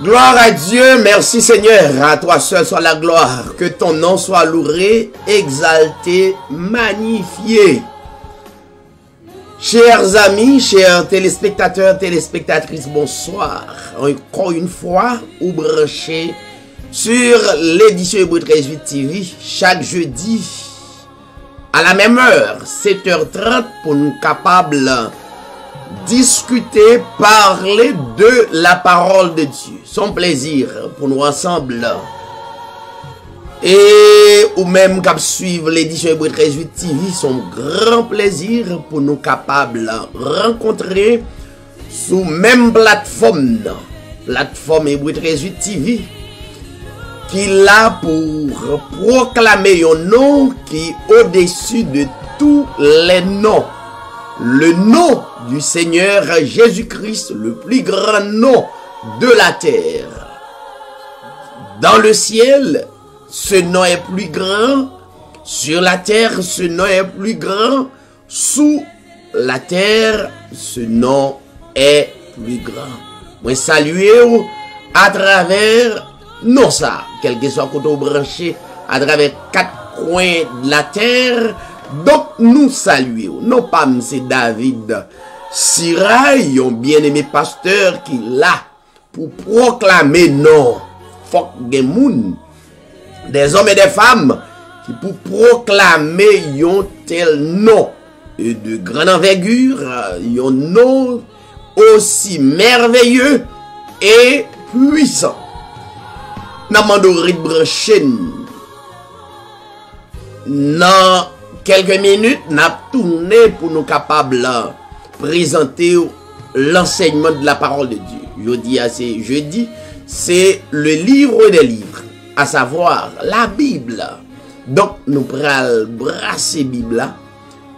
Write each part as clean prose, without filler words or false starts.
Gloire à Dieu, merci Seigneur, à toi seul soit la gloire, que ton nom soit loué, exalté, magnifié. Chers amis, chers téléspectateurs, téléspectatrices, bonsoir. Encore une fois, ou branchez sur l'édition Hébreu 13 TV, chaque jeudi, à la même heure, 7h30, pour nous capables discuter, parler de la parole de Dieu. Son plaisir pour nous ensemble. Et ou même cap suivre l'édition Hébreu 13 TV, son grand plaisir pour nous capables rencontrer sous même plateforme Hébreu 13 TV, qui l'a pour proclamer un nom qui est au-dessus de tous les noms. Le nom du Seigneur Jésus-Christ, le plus grand nom de la terre. Dans le ciel, ce nom est plus grand. Sur la terre, ce nom est plus grand. Sous la terre, ce nom est plus grand. Moi, saluer à travers, non ça, quel que soit côté branché, à travers 4 coins de la terre. Donc, nous saluons, non pas M. David Sirail, un bien-aimé pasteur qui l'a pour proclamer non, fuck des moun, des hommes et des femmes, qui pour proclamer un tel nom de grande envergure, un nom aussi merveilleux et puissant. Namando Ridbranchen, non. Quelques minutes, n'a tourné pour nous capables présenter l'enseignement de la parole de Dieu. Jeudi, c'est le livre des livres, à savoir la Bible. Donc, nous prenons brasser Bible,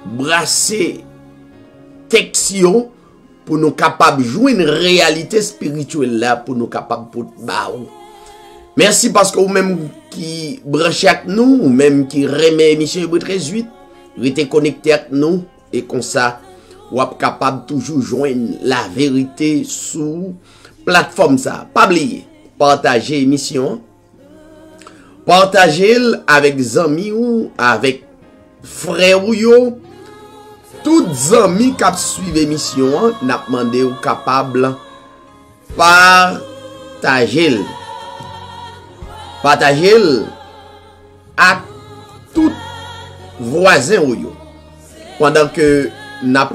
brasser textion pour nous capables de jouer une réalité spirituelle là, pour nous capables de baou. Merci parce que vous-même qui branchez avec nous, ou même qui remet l'émission Hébreu 13:8, vous êtes connecté avec nous et comme ça, vous êtes capable de toujours joindre la vérité sous plateforme ça. Pas oublier, partagez l'émission, partagez-le avec amis ou avec frères ou yo, tous amis qui suivent l'émission, n'a demandé ou capable partager. Partagez-le à tout voisin ou yo. Pendant que nous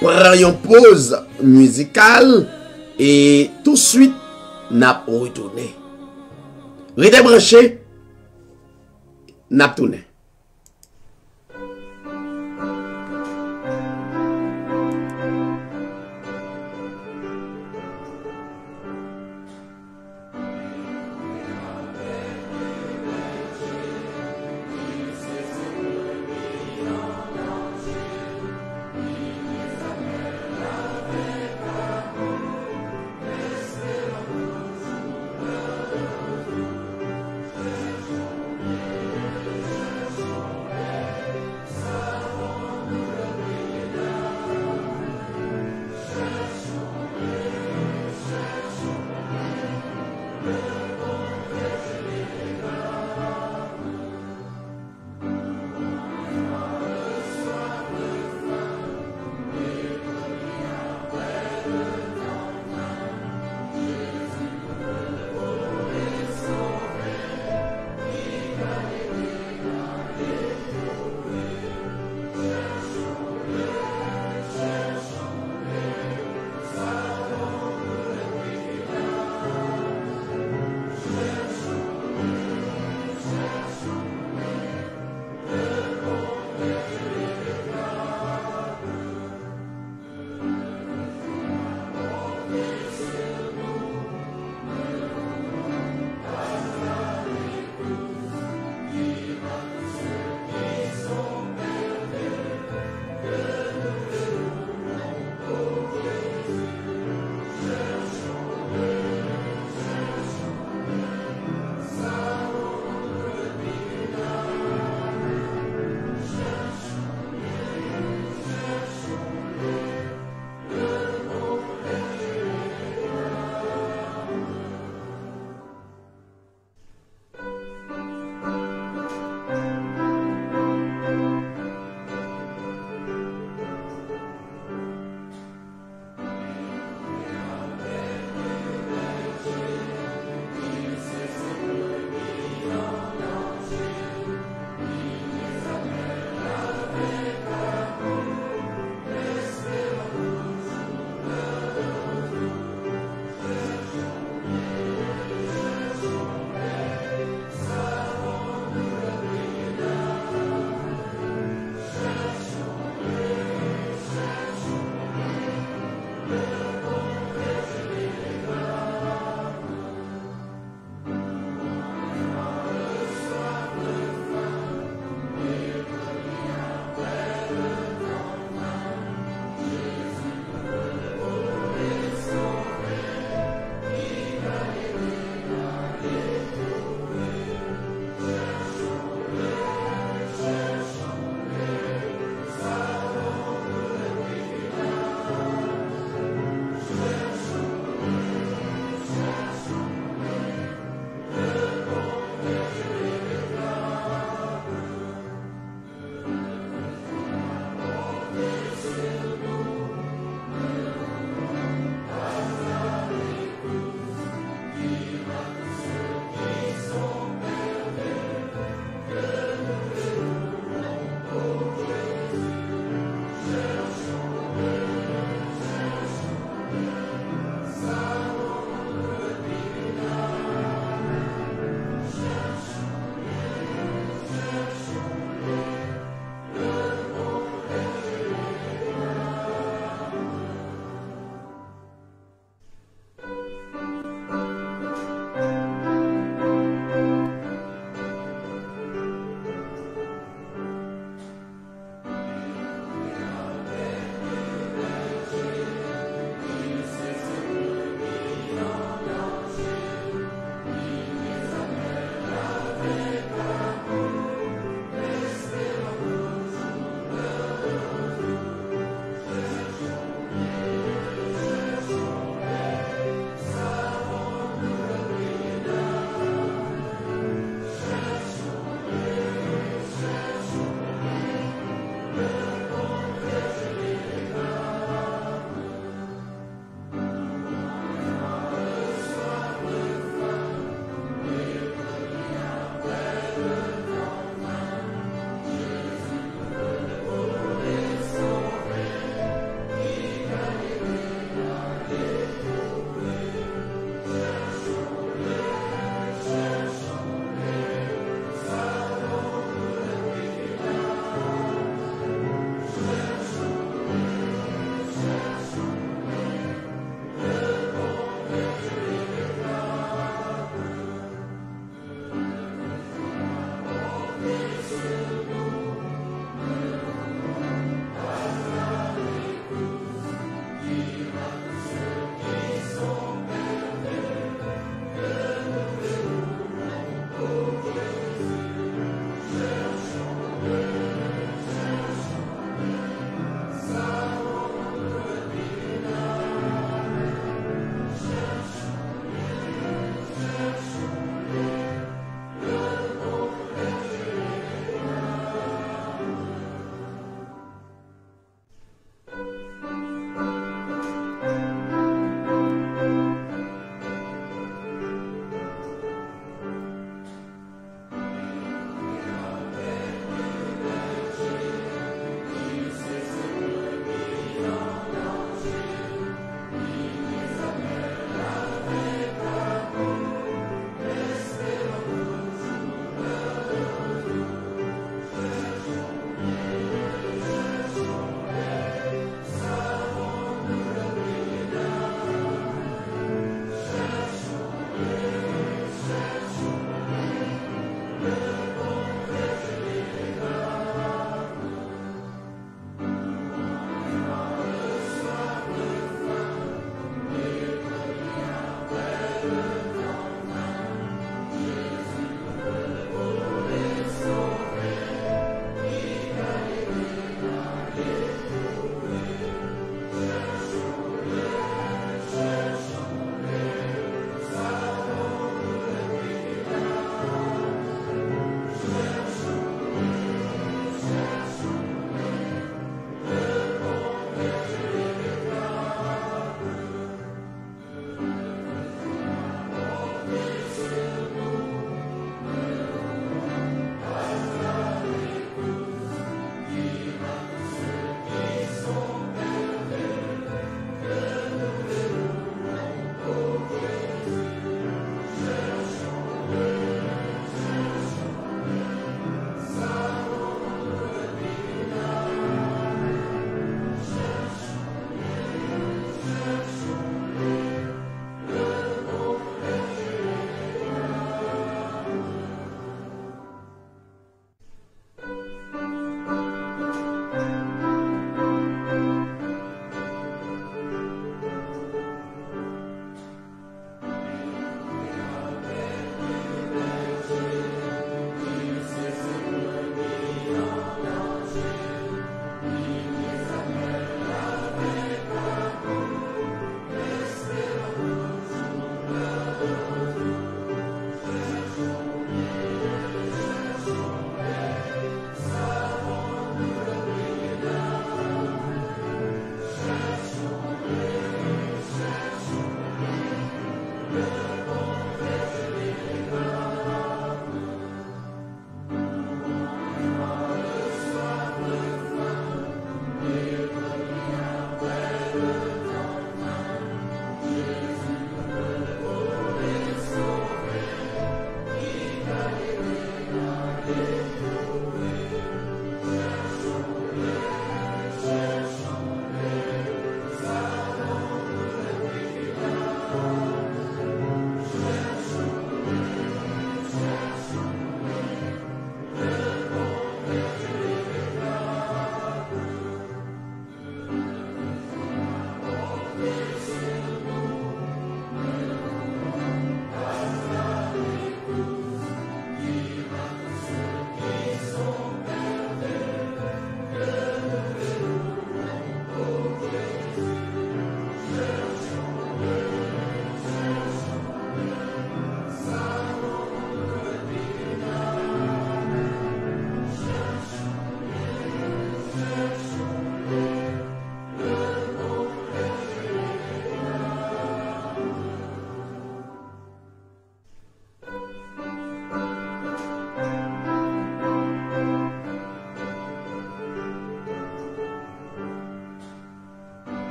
prenons une pause musicale et tout de suite nous retournons. Restez branchés, nous retournons.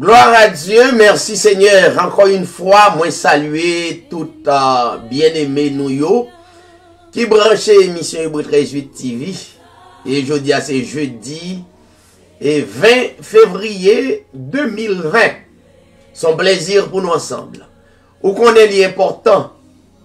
Gloire à Dieu, merci Seigneur. Encore une fois, moi saluer tout bien-aimé nous yo qui branché émission Hébreu 13 TV. Et jeudi c'est jeudi et 20 février 2020. Son plaisir pour nous ensemble. Ou qu'on est important,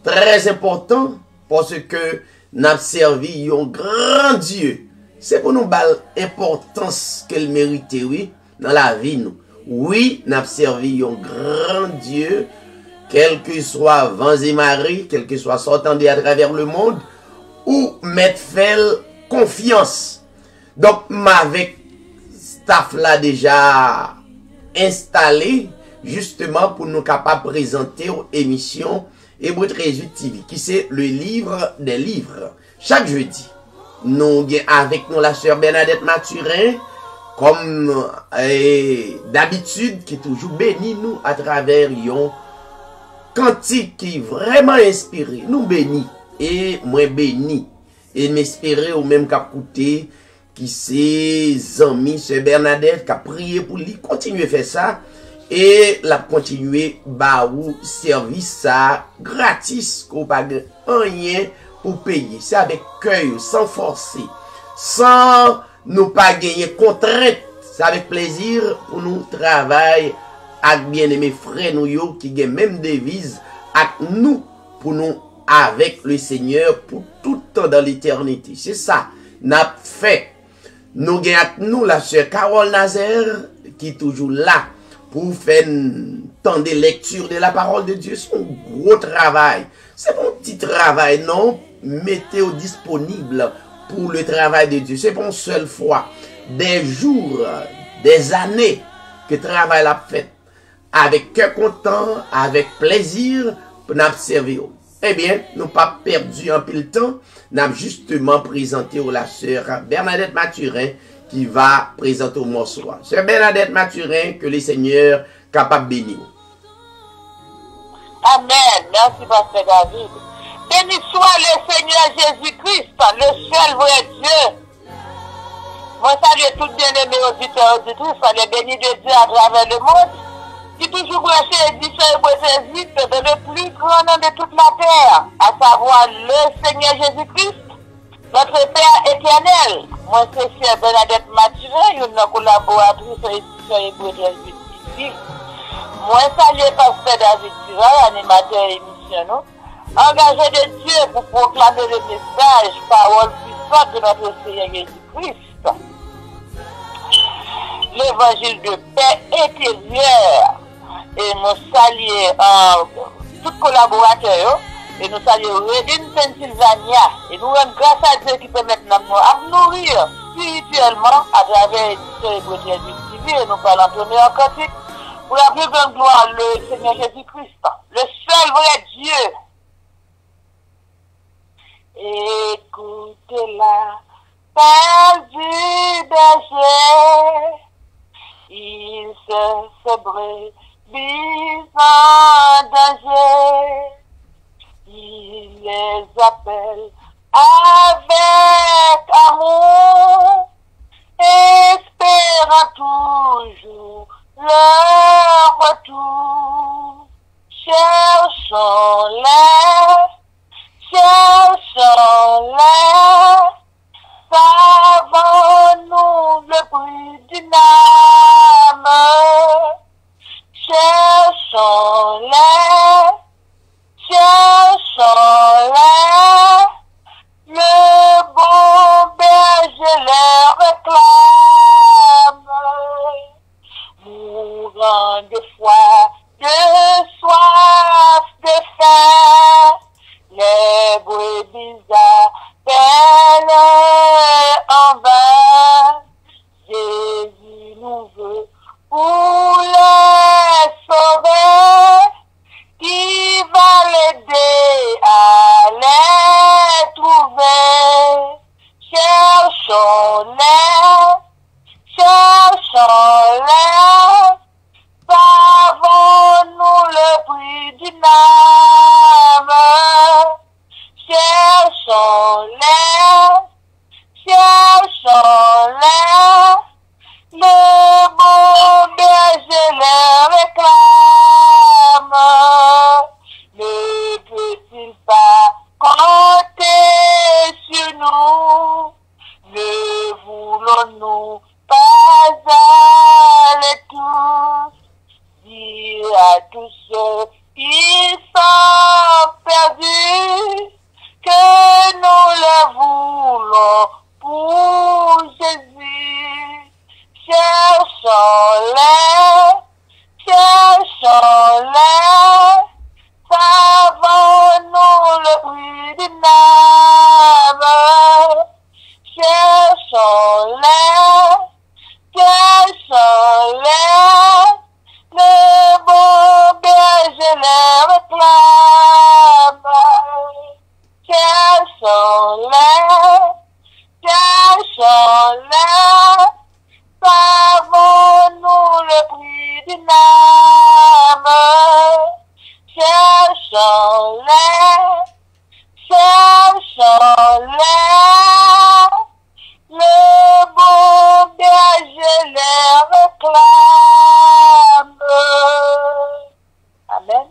très important, parce que nous avons servi un grand Dieu. C'est pour nous l'importance qu'elle mérite, oui, dans la vie nous. Oui, nous avons servi un grand Dieu, quel que soit vents et marées, quel que soit sortant à travers le monde, ou mettre fait confiance. Donc, avec staff là déjà installé, justement pour nous capables de présenter une émission Hébreu 13 TV, qui c'est le livre des livres. Chaque jeudi, nous avons avec nous la sœur Bernadette Mathurin, comme d'habitude, qui toujours bénit nous à travers un cantique qui vraiment inspiré. Nous bénis et moi béni. Et m'espérer au même qu'à coûter, qui c'est amis, sœur Bernadette, qui a prié pour lui, continuer à faire ça. Et la continuer bah ou service ça gratis qu'on pas rien pour payer. C'est avec cœur, sans forcer, sans nous pas gagner contrainte. C'est avec plaisir pour nous travailler avec bien-aimés frères nous yo qui gagnent même devise avec nous pour nous avec le Seigneur pour tout le temps dans l'éternité. C'est ça n'a fait. Nous gagnons avec nous la sœur Carole Nazaire qui est toujours là pour faire tant de lecture de la parole de Dieu. C'est un gros travail. C'est un petit travail, non? Mettez-vous disponible pour le travail de Dieu. C'est pas une seule fois. Des jours, des années que le travail l'a fait. Avec cœur content, avec plaisir, pour nous servir. Eh bien, nous pas perdu un peu le temps. Nous avons justement présenté la sœur Bernadette Mathurin, qui va présenter au morceau. Sœur Bernadette Mathurin, que le Seigneur capable de bénir. Amen. Merci, Pasteur David. Béni soit le Seigneur Jésus-Christ, le seul vrai Dieu. Moi, salue tout bien-aimé auditeurs et auditrices, les bénis de Dieu à travers le monde, qui toujours branché l'édition Hébreu 13 de le plus grand nom de toute la terre, à savoir le Seigneur Jésus-Christ, notre Père éternel. Moi, c'est Sœur Bernadette Mathurin, une collaboratrice de l'édition Hébreu 13 Moi, salue Pasteur David Tura, animateur émission, engagé de Dieu pour proclamer le message, parole puissante de notre Seigneur Jésus-Christ. L'évangile de paix intérieure. Et nous saluons tous collaborateurs. Et nous saluons Reading, Pennsylvania. Et nous rendons grâce à Dieu qui permet maintenant à nourrir spirituellement à travers l'édition Hébreu 13 TV. Et nous parlons donner un cantique pour la plus grande gloire, le Seigneur Jésus-Christ, le seul vrai Dieu. Écoutez la paix du berger. Il se brise en danger. Il les appelle avec amour, espérant toujours leur retour. Cherchons-les, savons-nous le prix d'une âme? Cherchons-les, cherchons-les, le bon berger les réclame. Amen.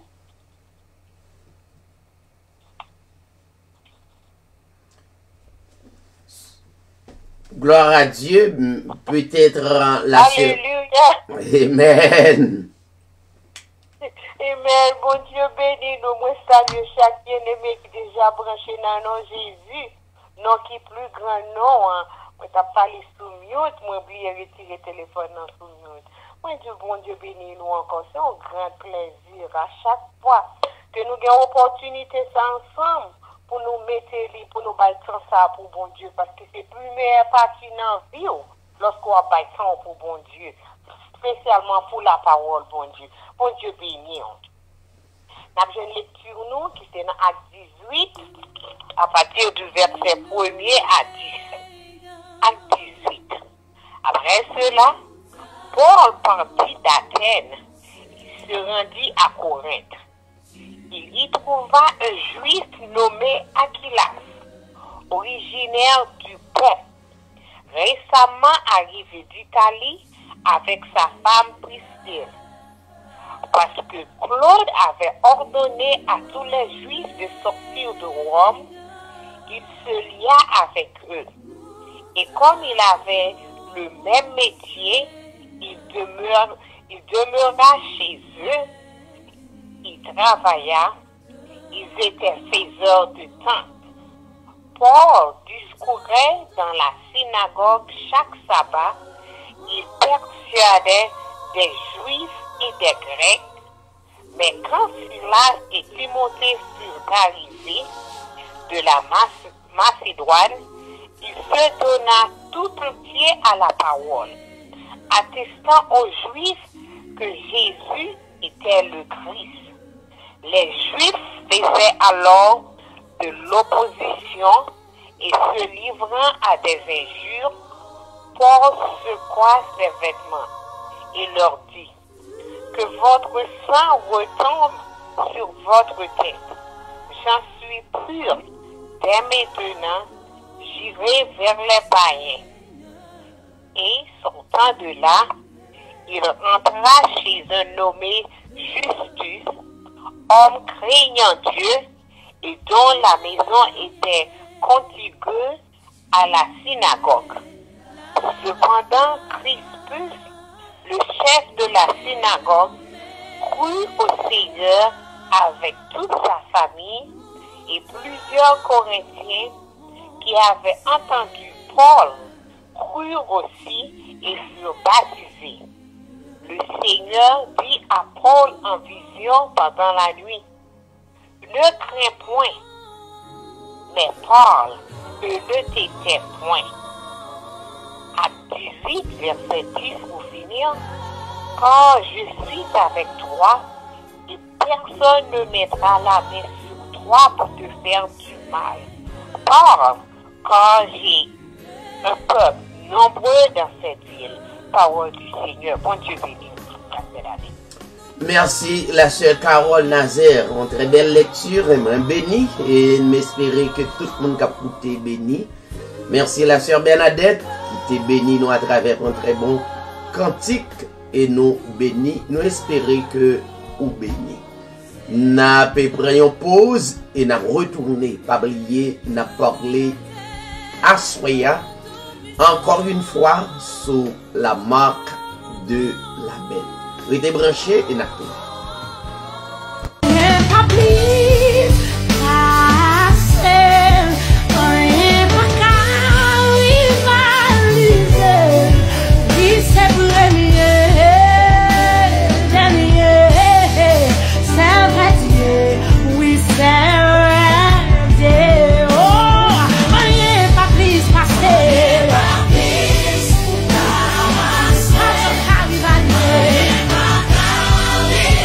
Gloire à Dieu, peut-être la sœur. Alléluia. Amen. Amen. Bon Dieu béni nous. Moi salue chaque bien-aimé qui est déjà branché dans nos Jésus. Non qui plus grand nom. Moi t'as parlé sous mute. Moi oublié retirer le téléphone dans sous mute. Moi Dieu bon Dieu béni nous encore. C'est un grand plaisir à chaque fois que nous avons opportunité ça ensemble. Pour nous mettre pour nous battre ça pour bon Dieu, parce que c'est plus meilleur partie dans la vie lorsqu'on va battre ça pour bon Dieu, spécialement pour la parole, bon Dieu. Bon Dieu béni. Nous avons une lecture nous qui est dans Acte 18, à partir du verset 1er à 17. Acte 18. Après cela, Paul partit d'Athènes, il se rendit à Corinthe. Il y trouva un juif nommé Aquilas, originaire du Pont, récemment arrivé d'Italie avec sa femme Priscille. Parce que Claude avait ordonné à tous les juifs de sortir de Rome, il se lia avec eux. Et comme il avait le même métier, il demeura chez eux. Il travailla, ils étaient faiseurs de tentes. Paul discourait dans la synagogue chaque sabbat, il persuadait des Juifs et des Grecs, mais quand Silas et Timothée furent arrivés de la Macédoine, il se donna tout entier à la parole, attestant aux Juifs que Jésus était le Christ. Les Juifs faisaient alors de l'opposition et se livrant à des injures, Paul secoua ses vêtements et leur dit que votre sang retombe sur votre tête. J'en suis pur. Dès maintenant, j'irai vers les païens. Et sortant de là, il rentra chez un nommé Justus, homme craignant Dieu et dont la maison était contiguë à la synagogue. Cependant, Crispus, le chef de la synagogue, crut au Seigneur avec toute sa famille, et plusieurs Corinthiens qui avaient entendu Paul crurent aussi et furent baptisés. Le Seigneur dit à Paul en vision pendant la nuit, ne crains point, mais parle et ne t'étais point. Acte 18, verset 10 pour finir, car je suis avec toi et personne ne mettra la main sur toi pour te faire du mal. Car j'ai un peuple nombreux dans cette ville. Parole du Seigneur. Bon Dieu béni. Merci la sœur Carole Nazaire. Une très belle lecture. Et moi béni. Et m'espérer que tout le monde a été béni. Merci la sœur Bernadette qui t'a béni nous à travers un très bon cantique. Et nous béni. Nous espérons que vous béni. N'a pas pris une pause et n'a retourné. Pas oublier, n'a parlé à Soya. Encore une fois, sous la marque de la belle. Restez branchés et n'a pas. Yeah.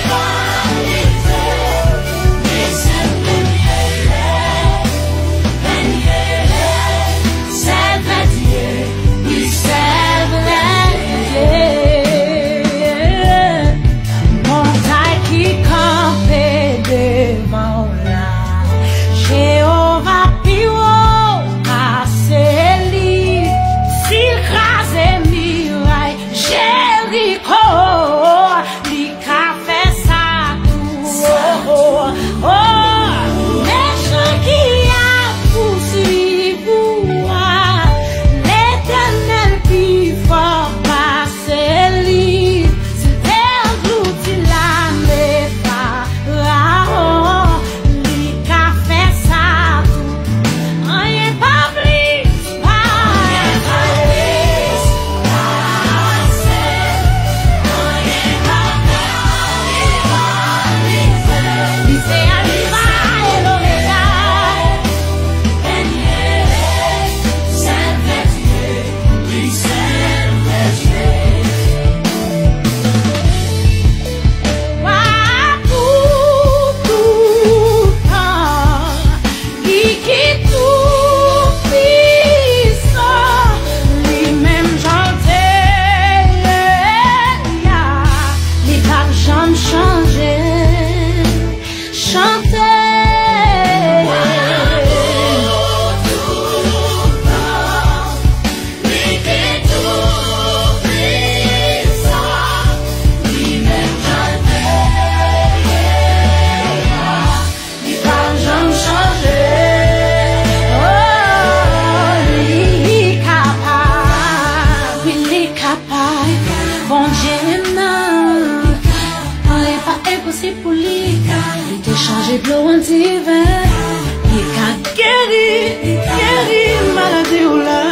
guéri, maladie ou là.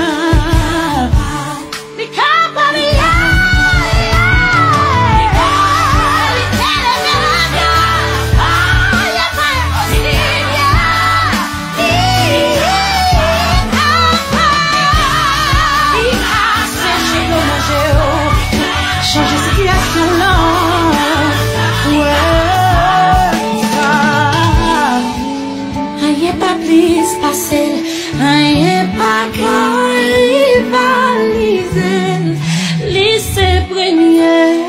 Changer situation là, ouais, ça. Rien pas plus facile, rien pas rivaliser. Lycée première,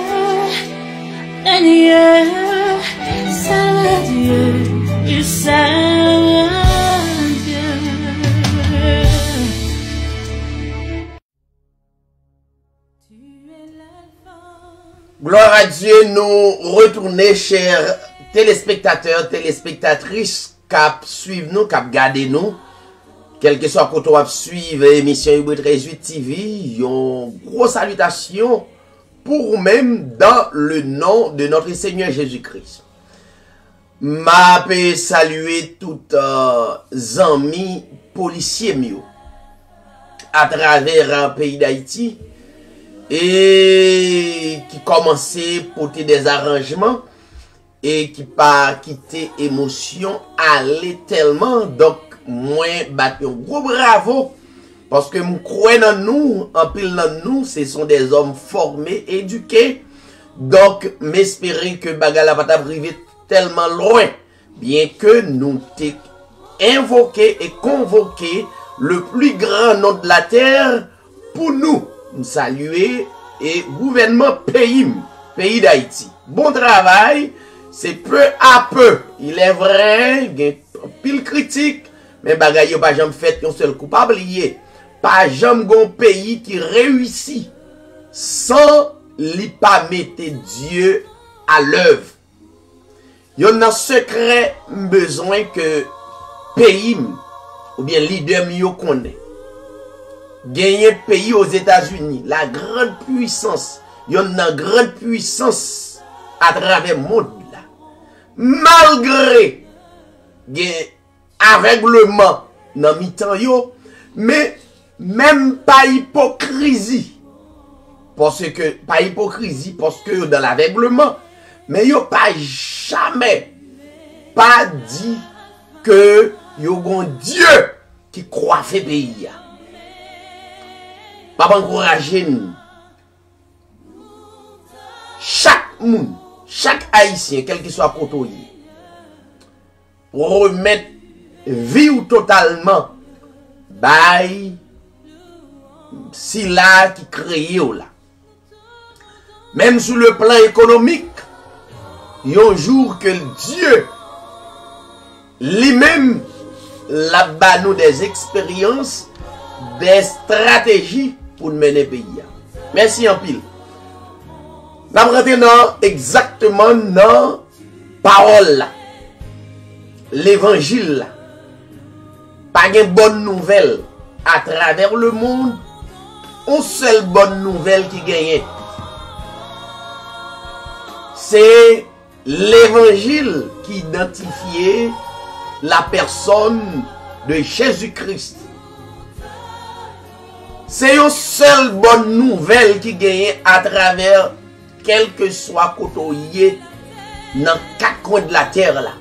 c'est Dieu, il sait Dieu. Gloire à Dieu, nous retournons, chers téléspectateurs, téléspectatrices, cap suivent nous, cap gardez nous, quel que soit quand on suivre l'émission Hybrid 38 TV, une grosse salutation pour vous-même dans le nom de notre Seigneur Jésus-Christ. M'a saluer tous amis policiers mieux à travers le pays d'Haïti et qui commençaient à porter des arrangements et qui pas quitter émotion aller tellement. Donc moi battre un gros bravo parce que nous croyons dans nous, en pile dans nous, ce sont des hommes formés, éduqués. Donc m'espérer que bagala va arriver tellement loin, bien que nous t'ai invoqué et convoqué le plus grand nom de la terre pour nous saluer et gouvernement pays d'Haïti. Bon travail, c'est peu à peu. Il est vrai, il y a pile critique, mais bagay yo pas jamais fait un seul coupable lié. Pas jamais gon pays qui réussit sans li pas mettre Dieu à l'œuvre. Yon a secret besoin que pays ou bien leader yo connaît. Gagner pays aux États-Unis, la grande puissance, yon a grande puissance à travers le monde là. Malgré aveuglement dans mi-temps yo, mais même pas hypocrisie. Parce que dans l'aveuglement, mais yo pas jamais pas dit que yo gon Dieu qui croit fait pays. Pas encourager nous. Chaque monde, chaque haïtien, quel que soit côté, remettre vie ou totalement by si là qui crée là. Même sur le plan économique, il y a un jour que Dieu lui-même l'a nous des expériences, des stratégies pour mener le pays. Merci en pile. Nous rentrons exactement dans la parole, l'évangile. Pas de bonne nouvelle à travers le monde. Une seule bonne nouvelle qui gagne. C'est l'évangile qui identifiait la personne de Jésus-Christ. C'est une seule bonne nouvelle qui gagne à travers quel que soit côté dans quatre coins de la terre là.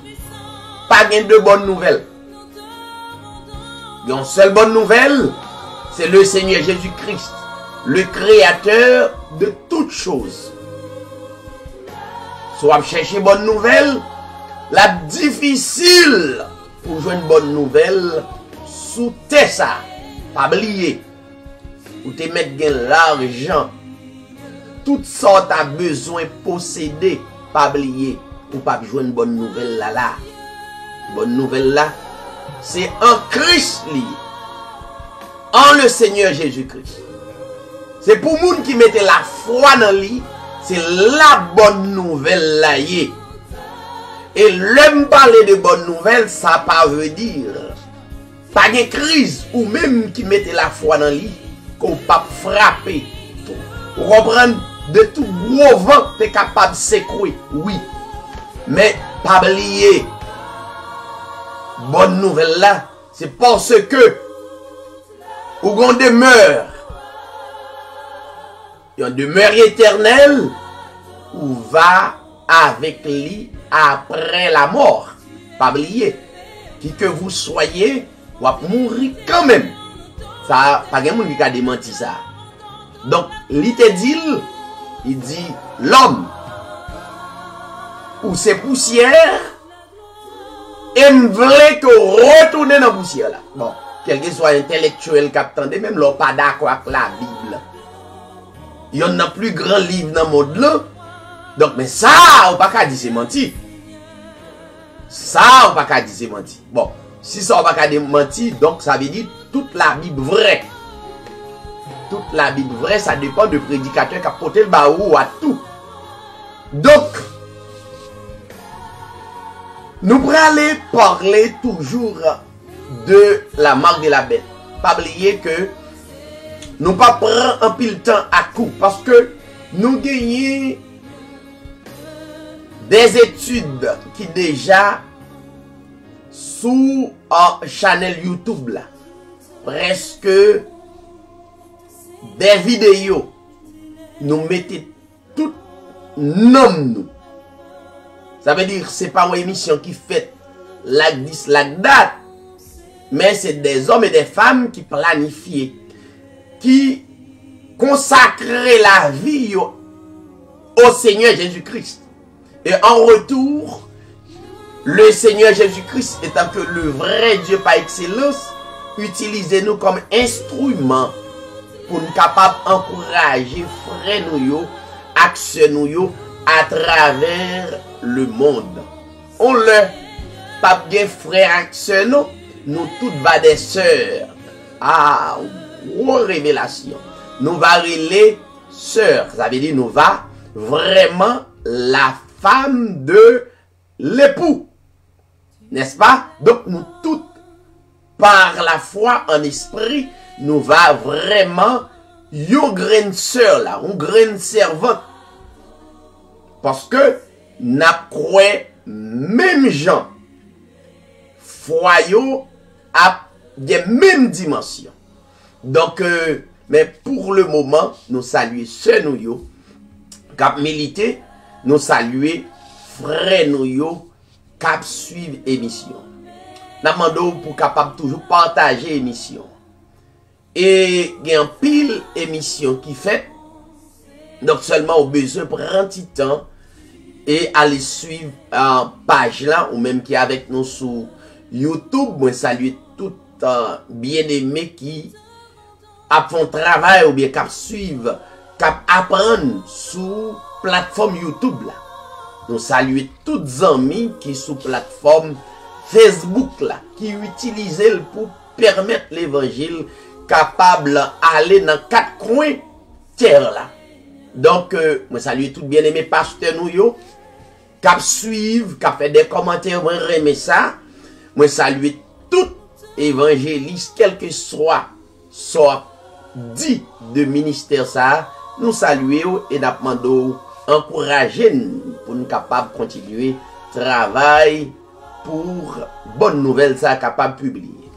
Pas de bonne nouvelle. Une seule bonne nouvelle, c'est le Seigneur Jésus-Christ, le créateur de toutes choses. Soit chercher bonne nouvelle, la difficile pour jouer une bonne nouvelle sous terre ça, pas oublier. Ou te mettre l'argent, toutes sortes à besoin posséder, pas oublier, ou pas jouer une bonne nouvelle là. Bonne nouvelle là, c'est en Christ lié, en le Seigneur Jésus-Christ. C'est pour les gens qui mettent la foi dans lui, c'est la bonne nouvelle là. Et l'homme parler de bonne nouvelle, ça pas veut dire pas de crise, ou même qui mettent la foi dans lui, qu'on pas frapper. Reprendre de tout gros vent, t'es capable de secouer, oui. Mais pas oublier, bonne nouvelle là, c'est parce que ou qu'on demeure, une demeure éternelle, ou va avec lui après la mort. Pas oublier, qui que vous soyez, ou à mourir quand même. Ça, pas de monde qui a démenti ça. Donc, il dit, l'homme, ou c'est poussière, et me voulait que retourner dans la poussière là. Bon, quel que soit intellectuel qui attendait, même l'on pas d'accord avec la Bible. Il y en a plus grand livre dans le monde là. Donc, mais ça, on pas qu'à dire c'est menti. Ça, on pas qu'à dire c'est menti. Bon, si ça, on pas qu'à dire menti, donc ça veut dire toute la Bible vraie. Toute la Bible vraie, ça dépend du prédicateur qui a porté le baou à tout. Donc, nous pourrons aller parler toujours de la marque de la bête. Pas oublier que nous pas prendre un pile temps à coup parce que nous gagnons des études qui déjà sous un channel YouTube là. Presque des vidéos. Nous mettons tout nom nous. Ça veut dire c'est pas une émission qui fait la 10 la date. Mais c'est des hommes et des femmes qui planifient, qui consacrent la vie au Seigneur Jésus-Christ. Et en retour, le Seigneur Jésus-Christ étant que le vrai Dieu par excellence, utilisez-nous comme instrument pour nous capables d'encourager frères nous, actions nous à travers le monde. On le pas bien frère actions nous toutes va des sœurs. Ah, révélation. Nous va les sœurs. Ça veut dire nous va vraiment la femme de l'époux. N'est-ce pas? Donc nous toutes, par la foi en esprit, nous va vraiment yon graine sœur là, une graine servante. Parce que n'a croit même gens. Foyo à des mêmes dimensions. Donc, mais pour le moment, nous saluons ceux nous cap milité, nous saluons frères nous cap suivre émission. Nous demandons pour capable toujours partager émission. Et il y a un pile émission qui fait. Donc seulement au besoin prendre un petit temps et aller suivre en page là ou même qui est avec nous sur YouTube. Moi salue tout bien-aimé qui a fait un travail ou bien qui suivre, qui apprendre sur plateforme YouTube là. Nous saluons tous les amis qui sont sur plateforme Facebook là, qui utilisent pour permettre l'évangile capable d'aller dans 4 coins terre là. Donc, moi salue tout bien-aimé pasteur nous yo, qui suivent, qui fait des commentaires, moi remet ça. Moi salue tout évangéliste, quel que soit dit de ministère ça, nous saluons et nous demandons encourager pour nous capables de continuer travail pour bonne nouvelle ça capable de publier.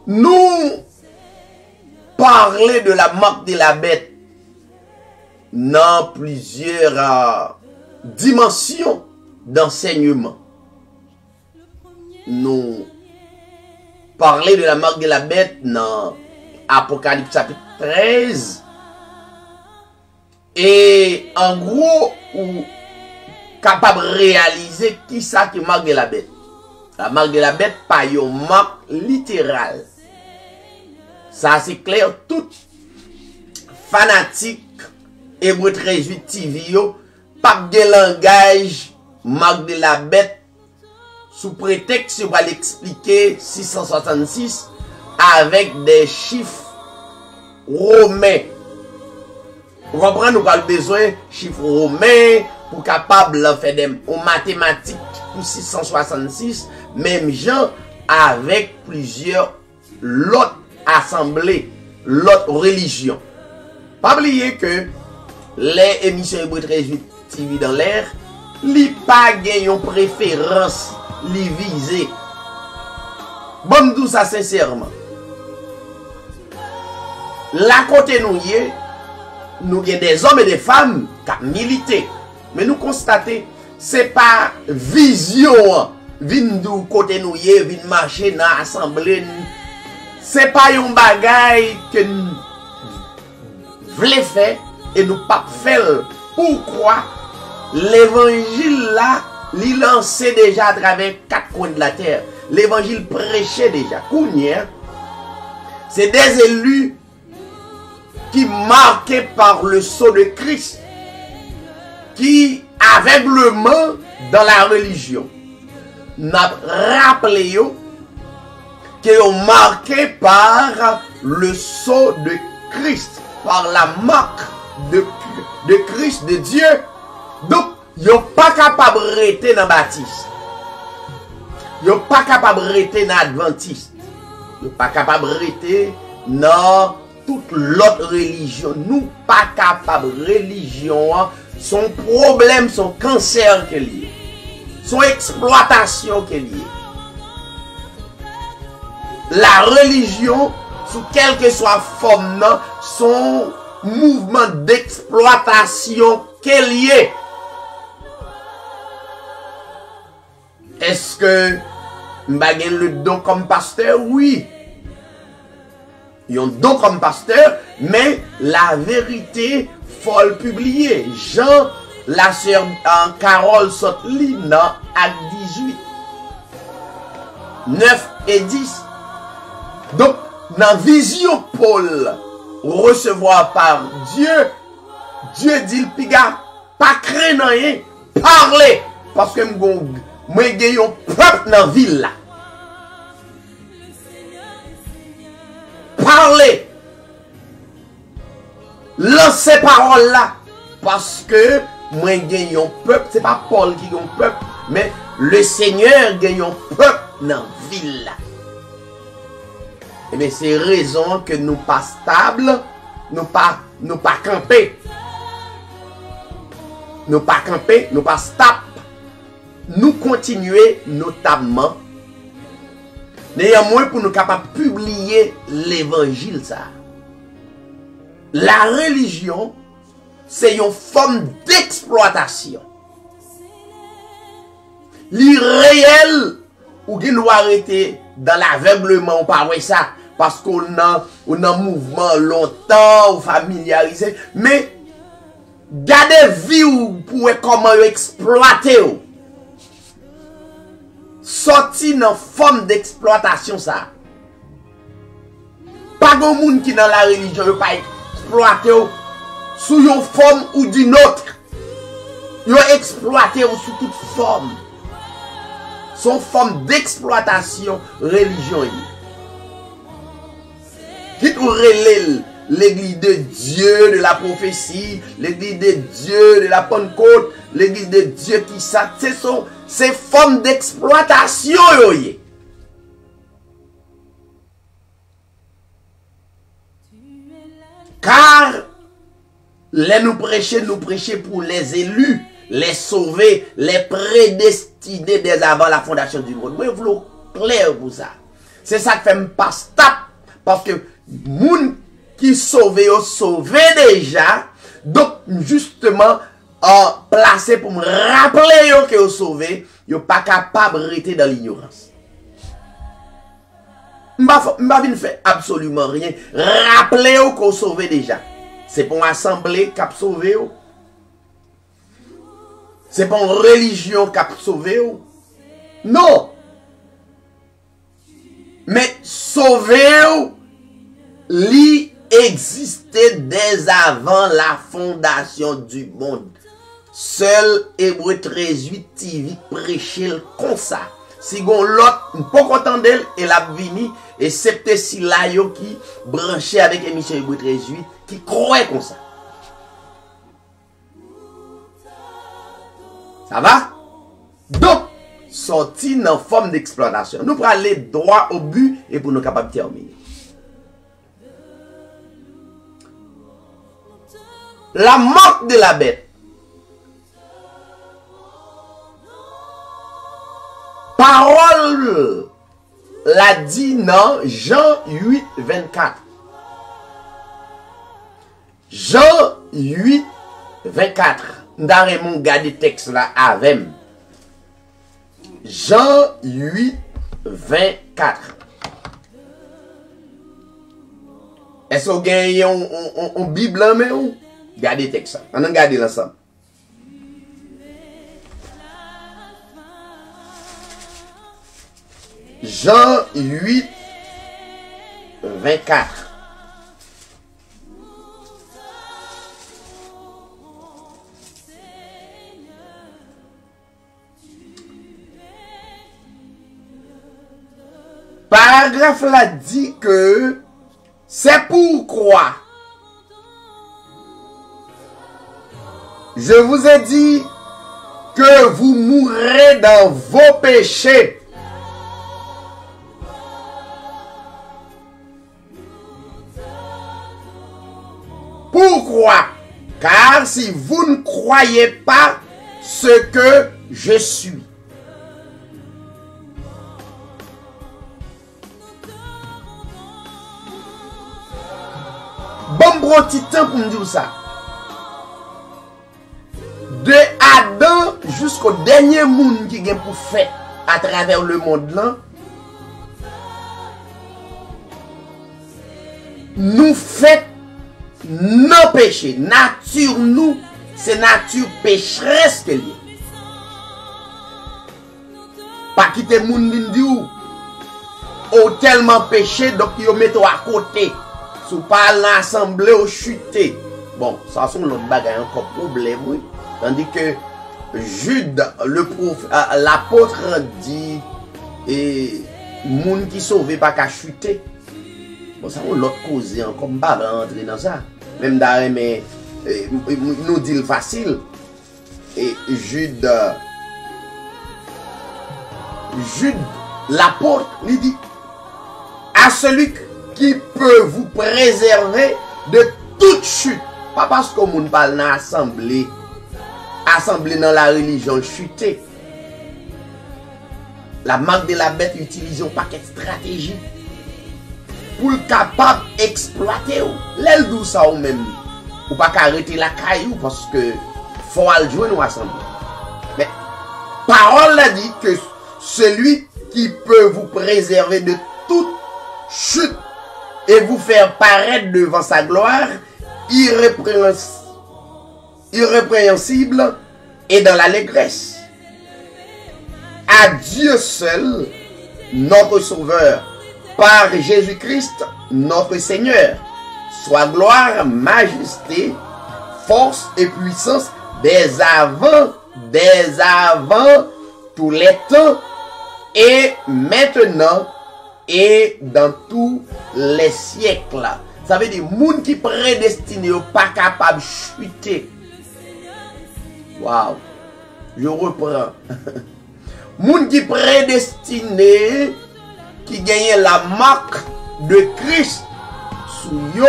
Nous parler de la marque de la bête dans plusieurs dimensions d'enseignement. Nous parler de la marque de la bête dans Apocalypse chapitre 13. Et en gros, ou capable de réaliser qui ça qui marque de la bête. La marque de la bête, pas une marque littérale. Ça c'est clair, tout fanatique Hébreu 13:8 TV yo, pas de langage marque de la bête sous prétexte va l'expliquer 666 avec des chiffres romains. Vous comprenez, nous avons besoin de chiffres romains pour capable de faire des mathématiques pour 666, même gens avec plusieurs l'autre assemblée, l'autre religion. Pas oublier que les émissions Hébreu 13:8 TV dans l'air, li pas gagne une préférence, li visé Bon, tout ça sincèrement. La côté nous y est, nous avons des hommes et des femmes qui militent. Mais nous constatons, c'est pas vision, vin du côté nous y est, vin marcher dans l'assemblée. C'est pas un bagage que nous voulons faire et nous pas faire. Pourquoi l'évangile là, il lancé déjà à travers 4 coins de la terre. L'évangile prêchait déjà. C'est des élus qui marqués par le sceau de Christ, qui aveuglement dans la religion, n'a rappelé qui sont marqués par le sceau de Christ, par la marque de Christ, de Dieu. Donc, ils ne sont pas capables de rester dans le baptiste. Ils ne sont pas capables de rester dans l'adventiste. Ils ne sont pas capables de rester dans toute l'autre religion. Nous pas capables de religion. Son problème, son cancer qu'elle est. Son exploitation qu'elle est. La religion, sous quelle que soit forme, son mouvement d'exploitation qu'elle est. Est-ce que m'bagen le don comme pasteur? Oui. Ils ont don comme pasteur, mais la vérité, faut le publier. Jean, la sœur en Carole Sotli, dans Acte 18. 9 et 10. Donc, dans vision Paul, recevoir par Dieu, Dieu dit le piga, pas craindre rien, parler. Parce que moi, j'ai un peuple dans la ville là. Parler. Lancer parole là. Parce que moi, j'ai un peuple, c'est pas Paul qui a un peuple, mais le Seigneur a un peuple dans la ville là. Et bien, c'est raison que nous pas stables, nous pas camper. Nous pas camper, nous pas stables. Nous continuer notamment. Néanmoins, pour nous capables de publier l'évangile, ça. La religion, c'est une forme d'exploitation. L'irréel, ou qui nous arrêter dans l'aveuglement, ou pas ça, parce qu'on a un mouvement longtemps, ou familiarisé, mais gardez vie ou pour comment exploiter. Sorti dans forme d'exploitation ça. Pas de monde qui dans la religion ne pas exploité sous une forme ou d'une autre. Ils ont exploité sous toute forme. Son forme d'exploitation religion. Qui relève l'église de Dieu, de la prophétie, l'église de Dieu, de la Pentecôte, l'église de Dieu qui ça, c'est forme d'exploitation. Car nous prêcher pour les élus, les sauver, les prédestinés dès avant la fondation du monde. Moi, je veux clair pour ça. C'est ça qui fait me passe tape. Parce que moun qui sauvé déjà. Donc, justement, placé pour me rappeler que vous sauvé, vous pas capable de rester dans l'ignorance. Je ne fais absolument rien. Rappelez-vous que vous sauvé déjà. C'est pour une assemblée qui a sauvé. C'est pour une religion qui a sauvé. Non. Mais sauver, lui existait dès avant la fondation du monde. Seul Hébreu 13:8 TV prêchait comme ça. Si gon l'autre, pas content d'elle, elle a vini, et c'est si là yo qui branché avec émission Hébreu 13:8, qui croit comme ça. Ça va? Donc, sorti dans forme d'exploitation. Nous prenons aller droit au but et pour nous capables de terminer. La marque de la bête. Parole l'a dit dans Jean 8, 24. Jean 8, 24. Ndare mon gade texte là avec. Jean 8, 24. Est-ce que vous avez une Bible en main ou? Regardez texte. On a regardé l'ensemble. Jean 8, 24. Paragraphe là dit que c'est pourquoi je vous ai dit que vous mourrez dans vos péchés. Pourquoi? Car si vous ne croyez pas ce que je suis. Bon gros petit temps pour me dire ça. De Adam jusqu'au dernier monde qui vient pour faire à travers le monde là, nous faisons nos péchés. Nature nous, c'est nature pécheresse que lié. Pas quitter monde dit ou tellement péché donc yo met à côté. Sous pas l'assemblée au chuté. Bon, ça sont l'autre bagaille encore problème, oui. Tandis que Jude, l'apôtre dit, et moun qui sauvé pas qu'à chuter. Bon, ça on l'autre cause encore pas rentrer dans ça. Même d'ailleurs, mais nous dit le facile. Et Jude, l'apôtre, lui dit, à celui qui peut vous préserver de toute chute. Pas parce que moun parle dans l'assemblée dans la religion chuté. La marque de la bête utilise un paquet de stratégies pour le capable d'exploiter. L'aile d'où ça ou même. Ou pas arrêter la caillou parce que faut aller jouer nous assemblée. Mais parole a dit que celui qui peut vous préserver de toute chute et vous faire paraître devant sa gloire irrépréhensible et dans l'allégresse. À Dieu seul, notre Sauveur, par Jésus-Christ, notre Seigneur, soit gloire, majesté, force et puissance dès avant tous les temps et maintenant et dans tous les siècles. Ça veut dire, moun qui prédestiné ou pas capable de chuter. Waouh. Je reprends. Moun qui prédestiné, qui gagne la marque de Christ, sous yo,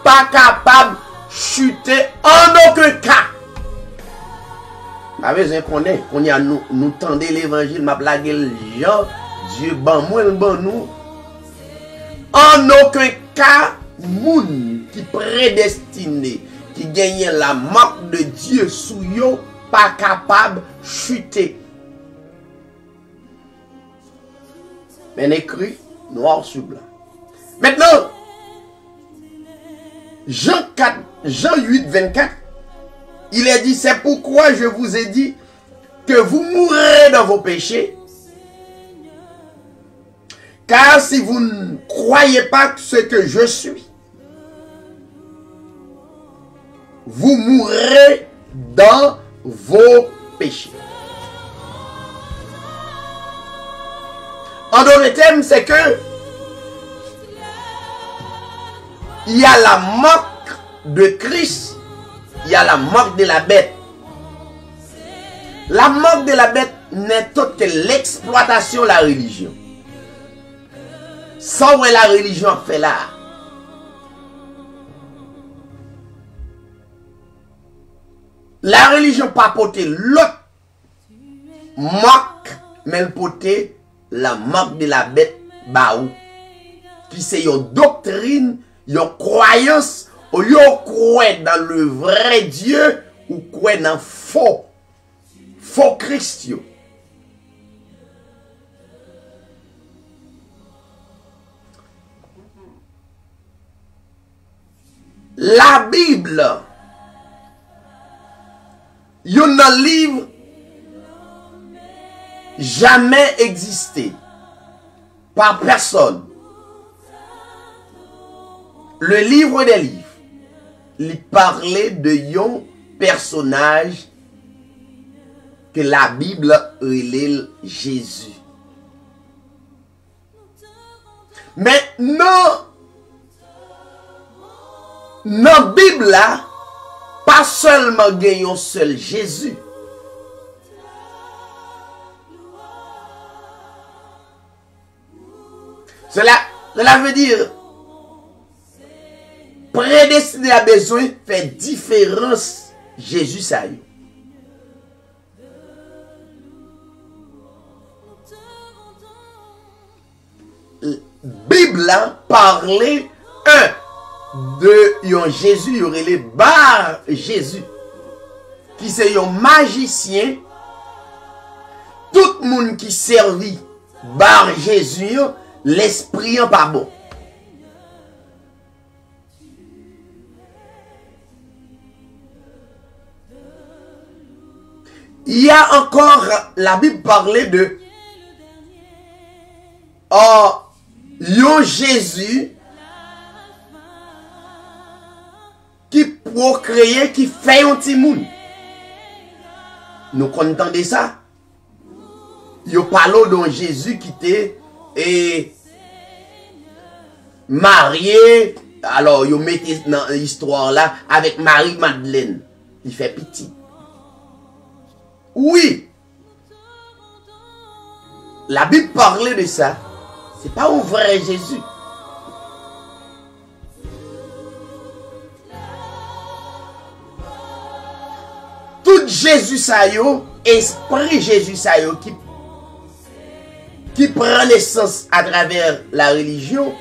pas capable de chuter en aucun cas. Ma besoin qu'on y a nous tendez l'évangile, m'a blagué le gens. Dieu ban moi ban nous. En aucun cas, moun qui prédestiné, qui gagne la marque de Dieu sous yo, pas capable de chuter. Mais écrit noir sur blanc. Maintenant, Jean 8, 24, il est dit, c'est pourquoi je vous ai dit que vous mourrez dans vos péchés. Car si vous ne croyez pas ce que je suis, vous mourrez dans vos péchés. En d'autres termes, c'est que il y a la marque de Christ, il y a la marque de la bête. La marque de la bête n'est autre que l'exploitation de la religion. Sans où la religion fait là. La religion pas porter l'autre marque, mais elle porter la marque de la bête ba ou, qui c'est une doctrine, une croyance, au lieu de croire dans le vrai Dieu, ou croire dans faux Christ. La Bible, yon un livre jamais existé par personne. Le livre des livres, il parlait de yon personnage que la Bible relève Jésus. Mais non, dans la Bible là, pas seulement gagnons seul Jésus. Cela veut dire prédestiné à besoin fait différence Jésus ça y. Bible là parlait de yon Jésus, yon relé Bar Jésus, qui c'est yon magicien. Tout le monde qui servit Bar Jésus, l'esprit en pas bon. Il y a encore, la Bible parlait de yon Jésus qui procréait, qui fait un petit monde. Nous entendons ça. Yo parlons d'un Jésus qui était marié. Alors, yo mettez dans l'histoire là avec Marie-Madeleine. Il fait petit. Oui. La Bible parlait de ça. C'est pas un vrai Jésus. Tout Jésus ça yo, esprit Jésus ça yo qui prend naissance à travers la religion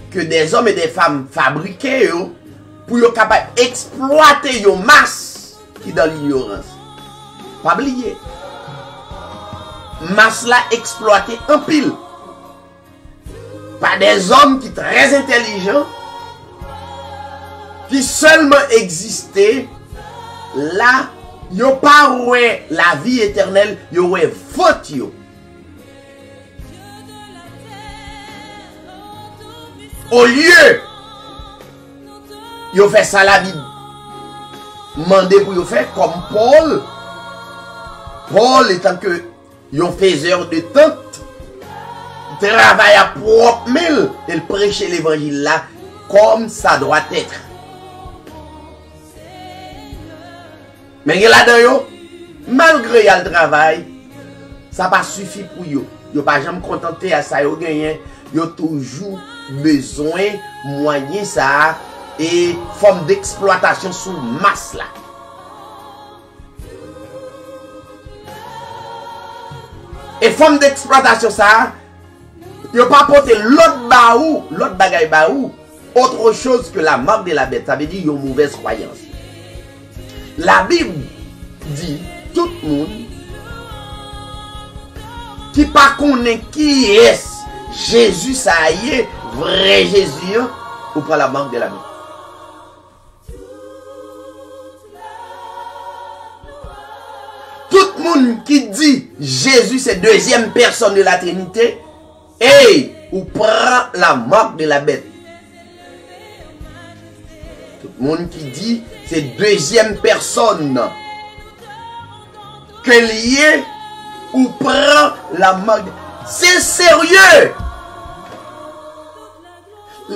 que des hommes et des femmes fabriquaient yo, pour yo capable exploiter yo masse qui dans l'ignorance. Pas oublier. Masse là exploité en pile par des hommes qui très intelligents qui seulement existaient là. Yo pas ouais la vie éternelle, yo ouais faute yo. Au lieu yo fait ça la vie mandé pour yo faire comme Paul. Paul étant que yon faiseur de tente, travaille à propre mille et prêcher l'évangile là comme ça doit être. Mais là-dedans, malgré le travail, ça pas suffit pour eux. Ils ne pas jamais contenté à ça, ils ont toujours besoin de moyens ça et forme d'exploitation sous masse là. Et forme d'exploitation ça, ils n'ont pas porté l'autre baou, l'autre bagaille baou, autre chose que la marque de la bête. Ça veut dire qu'ils ont une mauvaise croyance. La Bible dit tout le monde qui pas connaît qui est Jésus, ça y est, vrai Jésus, ou pas la marque de la bête. Tout le monde qui dit Jésus c'est deuxième personne de la Trinité, et ou prend la marque de la bête. Tout le monde qui dit c'est deuxième personne que lié ou prend la marque. C'est sérieux.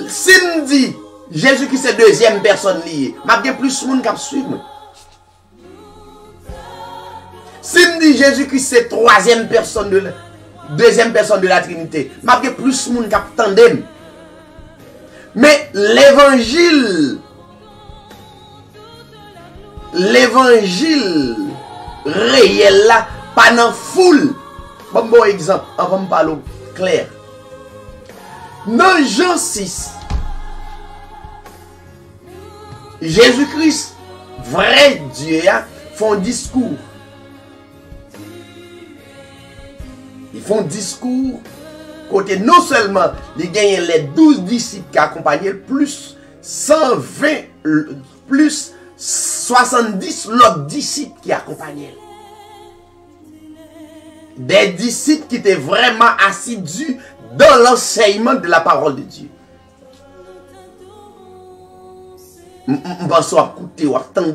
Si me dit Jésus qui c'est deuxième personne liée, m'a bien plus monde qui suivre. Si me dit Jésus qui c'est deuxième personne de la Trinité, m'a bien plus monde qui attendent. Mais l'évangile réel là, pas dans foule. Bon exemple, avant de parler clair. Dans Jean 6, Jésus-Christ, vrai Dieu, font discours. Ils font discours côté non seulement ils gagnent les 12 disciples qui accompagnaient, plus 120, plus 70 l'autres disciples qui accompagnaient. Des disciples qui étaient vraiment assidus dans l'enseignement de la parole de Dieu. On va écouter ou attendre.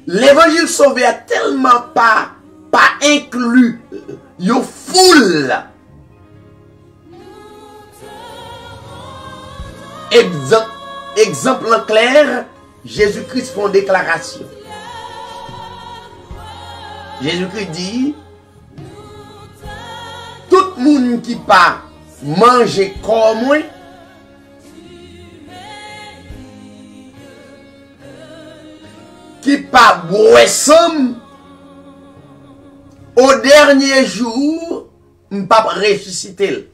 L'évangile sauvé a tellement pas inclus une foule. Exemple en clair, Jésus-Christ fait une déclaration. Jésus-Christ dit, tout le monde qui pas manger comme moi, qui pas boire somme, au dernier jour, ne pas ressusciter.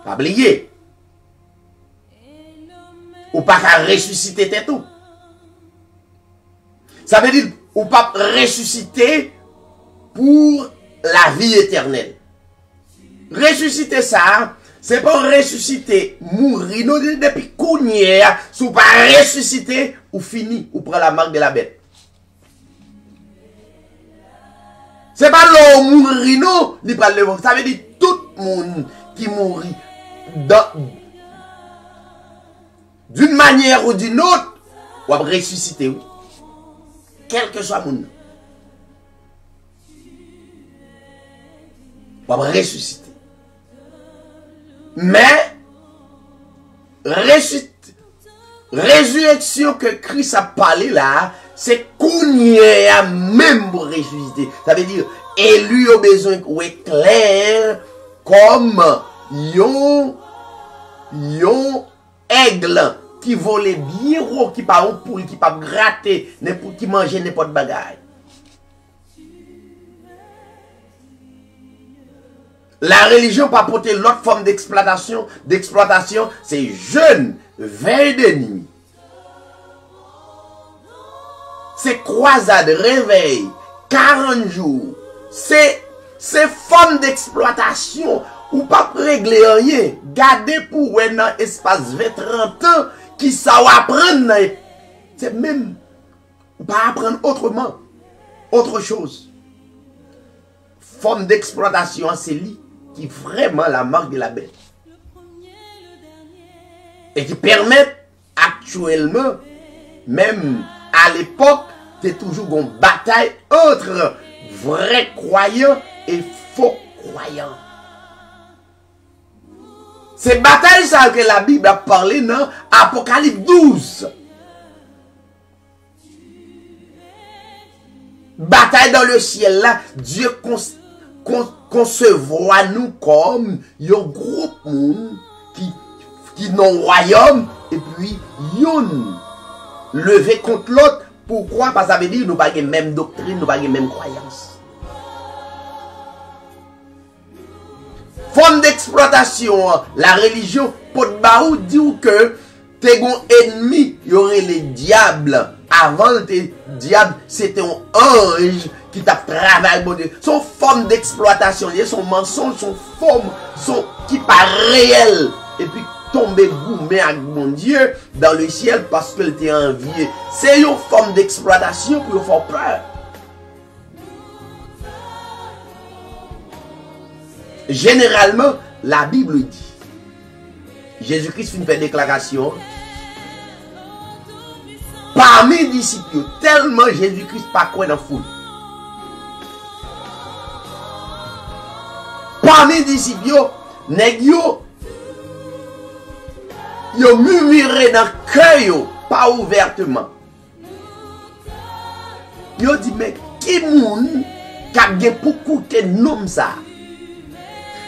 Pas oublier. Ou pas qu'à ressusciter tout. Ça veut dire, ou pas ressusciter pour la vie éternelle. Ressusciter ça, c'est pas ressusciter, mourir, non, depuis qu'on y est, si ou pas ressusciter, ou fini, ou prend la marque de la bête. C'est pas l'homme mourir, non, ça veut dire tout le monde qui mourit d'une manière ou d'une autre, ou ressusciter, oui. Quel que soit le monde. Ou ressusciter. Mais, résurrection que Christ a parlé là, c'est qu'on y est même pour ressusciter. Ça veut dire, élu au besoin ou clair comme yon aigle qui volait bien gros, qui pas un poule, qui pas gratter, n'importe qui manger n'importe bagaille. La religion pas porter l'autre forme d'exploitation, c'est jeûne, veille de nuit. C'est croisade, réveil, 40 jours. C'est forme d'exploitation ou pas régler rien. Gardez pour un espace 20-30 ans qui ça va apprendre. C'est même ou pas apprendre autrement. Autre chose. Forme d'exploitation, c'est lui qui est vraiment la marque de la bête. Et qui permet actuellement, même à l'époque, c'est toujours une bataille entre vrais croyants et faux croyants. C'est bataille ça que la Bible a parlé dans Apocalypse 12. Bataille dans le ciel là, Dieu concevoir nous comme un groupe qui n'ont royaume et puis yon levé contre l'autre. Pourquoi? Parce que ça veut dire que nous n'avons pas la même doctrine, nous n'avons pas la même croyance. Forme d'exploitation, la religion, Potbaou dit que tes ennemis, il y aurait les diables. Avant, les diables, c'était un ange qui t'a travaillé. Son forme d'exploitation, son mensonge, son forme, qui pas réel. Et puis, tomber gourmet avec mon Dieu dans le ciel parce qu'elle était envié. C'est une forme d'exploitation pour faire peur. Généralement, la Bible dit, Jésus-Christ fait une déclaration, parmi les disciples, tellement Jésus-Christ pas quoi dans la foule. Parmi les disciples, nèg yo murmuré dans le cœur, pas ouvertement. Yo dit, mais qui moun qui a pour coûter nom ça?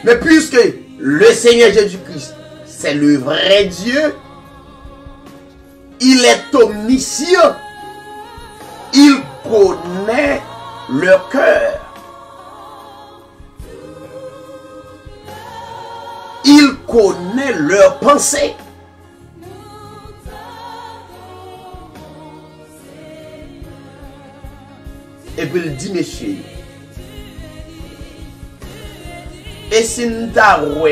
Mais puisque le Seigneur Jésus-Christ, c'est le vrai Dieu, il est omniscient, il connaît le cœur. connaît leurs pensées. Et puis il dit, messieurs, et si nous avons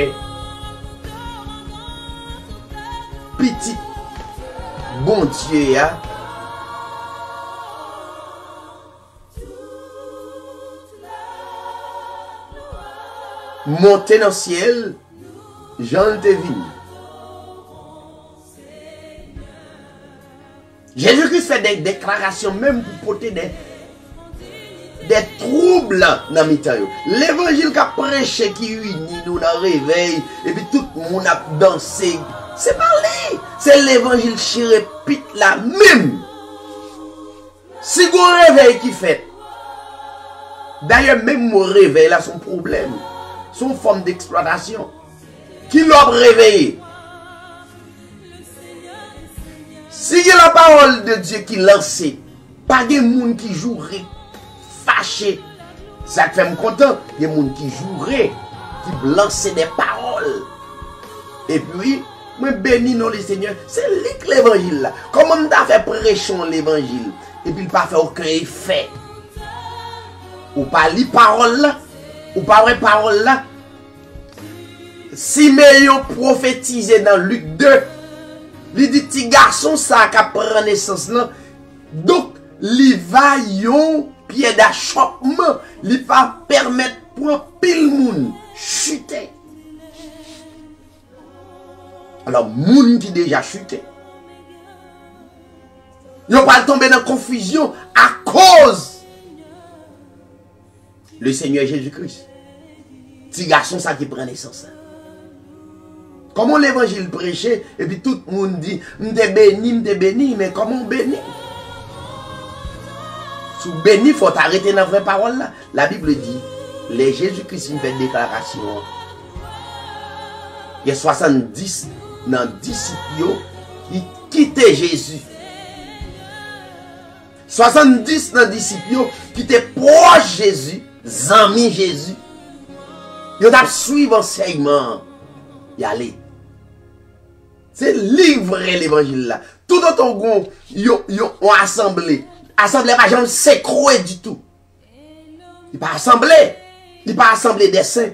petit bon Dieu, monter dans le ciel, Jean te venu. Jésus-Christ fait des déclarations même pour porter des troubles dans le temps. L'évangile qu'a prêché qui unit nous dans le réveil, et puis tout le monde a dansé. C'est pas lui. C'est l'évangile qui répète la même. Si vous réveil qui fait. D'ailleurs, même mon réveil là, son problème. Son forme d'exploitation. Qui l'a réveillé? Si il y a la parole de Dieu qui lance, pas de monde qui jouerait fâché. Ça fait me content. Il y a des gens qui joueraient, qui lancent des paroles. Et puis, moi bénis non les seigneurs. C'est l'évangile là. Comment on a fait prêcher l'évangile? Et puis il pas fait aucun effet. Ou pas les paroles là. Ou pas les paroles là. Siméon prophétisé dans Luc 2. Il dit petit garçon ça qui prend naissance là. Donc, il va yon pied d'achoppement. Il va permettre pour pile moun chuter. Alors, moun qui déjà chuté. Ils n'ont pas tombé dans la confusion à cause le Seigneur Jésus-Christ. Petit garçon ça qui prend naissance. Comment l'évangile prêché et puis tout le monde dit m'te béni, mais comment béni? Si vous béni, il faut arrêter dans la vraie parole là. La Bible dit, les Jésus-Christ fait une déclaration. Il y a 70 dans disciples qui quittaient Jésus. 70 dans disciples qui étaient proches Jésus, amis Jésus. Ils ont suivi l'enseignement. Y aller. C'est livrer l'évangile là. Tout autant qu'on ont assemblé. Assemblée pas jamais s'écrouer du tout. Il pas assemblé. Il pas assemblé des saints.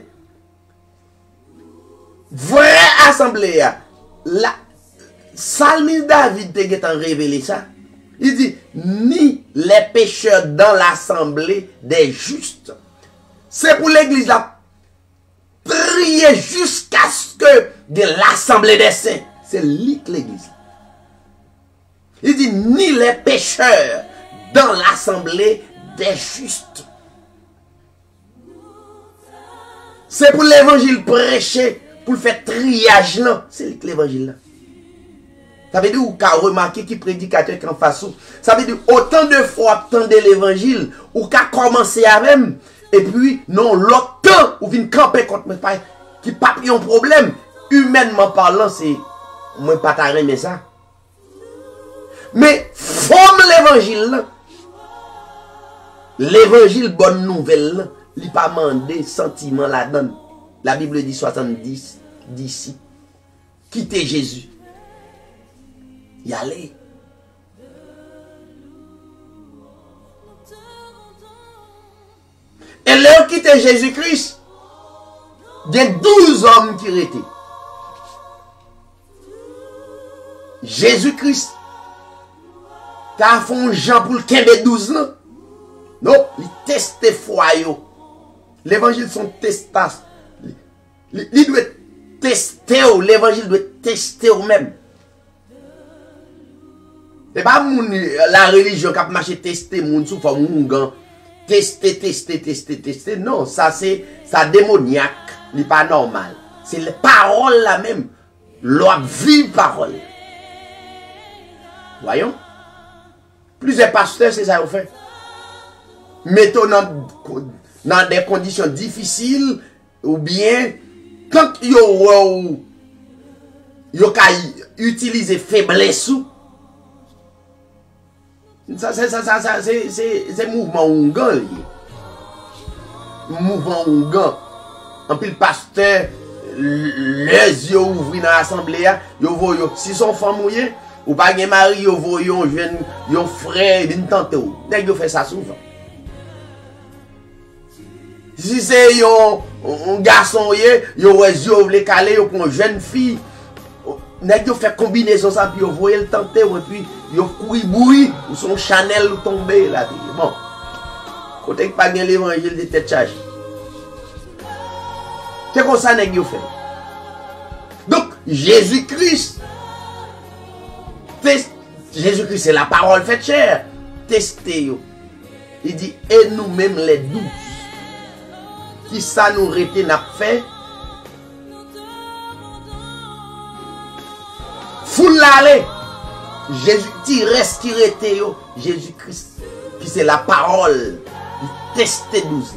Vraie assemblée. La Psalmiste David te révélé ça. Il dit ni les pécheurs dans l'assemblée des justes. C'est pour l'église là. Prier jusqu'à ce que de l'assemblée des saints. C'est l'église. Il dit ni les pécheurs dans l'assemblée des justes. C'est pour l'évangile prêché, pour faire triage là. C'est l'évangile là. Ça veut dire ou qu'a remarqué qui prédicateur qui en face. Ça veut dire autant de fois attendre l'évangile ou qu'a commencé à même. Et puis non l'autre temps ou vient camper contre moi qui pas un problème. Humainement parlant, c'est moi pas ta mais ça. Mais forme l'évangile. L'évangile bonne nouvelle, il pas mandé sentiment là-dedans. La Bible dit 70 d'ici. Quittez Jésus. Y aller. Et là, quitter Jésus-Christ, il y a 12 hommes qui étaient. Jésus-Christ, t'as fait Jean pour le 12 ans. Non, il testait foyer. L'évangile sont testas. Il doit tester, l'évangile doit tester ou même. C'est pas la religion qui a marché tester moun sous forme mougan. Tester. Non, ça c'est ça démoniaque. C'est pas normal. C'est les paroles là même. L'on vive parole. Voyons. Plusieurs pasteurs, c'est ça qu'on fait. Mettons dans des conditions difficiles ou bien quand yo utiliser faiblesse. Ça c'est mouvement ougan. Mouvement ougan. En plus le pasteur les yeux ouvrés dans l'assemblée, yo voyo si son femme mouillé ou pas gen mari yo voyo jeune yon frère d'une tante ou. Nèg yo fait ça souvent. Si c'est un garçon yo les yeux vle caler yo pour une jeune fille, nèg yo fait combinaison ça puis yo voye le tante ou puis yo couri boui ou son Chanel tombé là. Bon. Côté pas gen l'évangile de tête charge. C'est comme ça nèg yo fait. Donc Jésus-Christ c'est la parole faite chair. Testez yo. Il dit et nous-mêmes les 12 qui ça nous rete n'a fait foule l'aller. Jésus qui reste qui rete yo Jésus-Christ qui c'est la parole. Testez 12.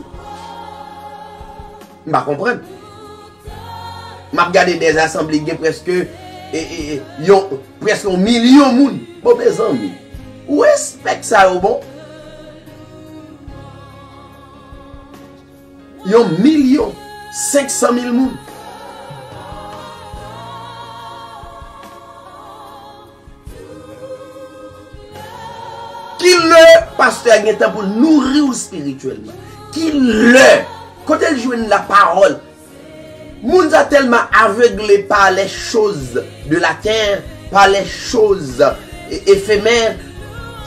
M'a comprendre. M'a regardé des assemblées presque presque 1 million de monde. Bon mes amis. Où respecte ça au bon? 1,500,000 monde. Qui le pasteur a temps pour nourrir spirituellement. Qui le quand elle joue la parole. Moun a tellement aveuglé par les choses de la terre, par les choses éphémères.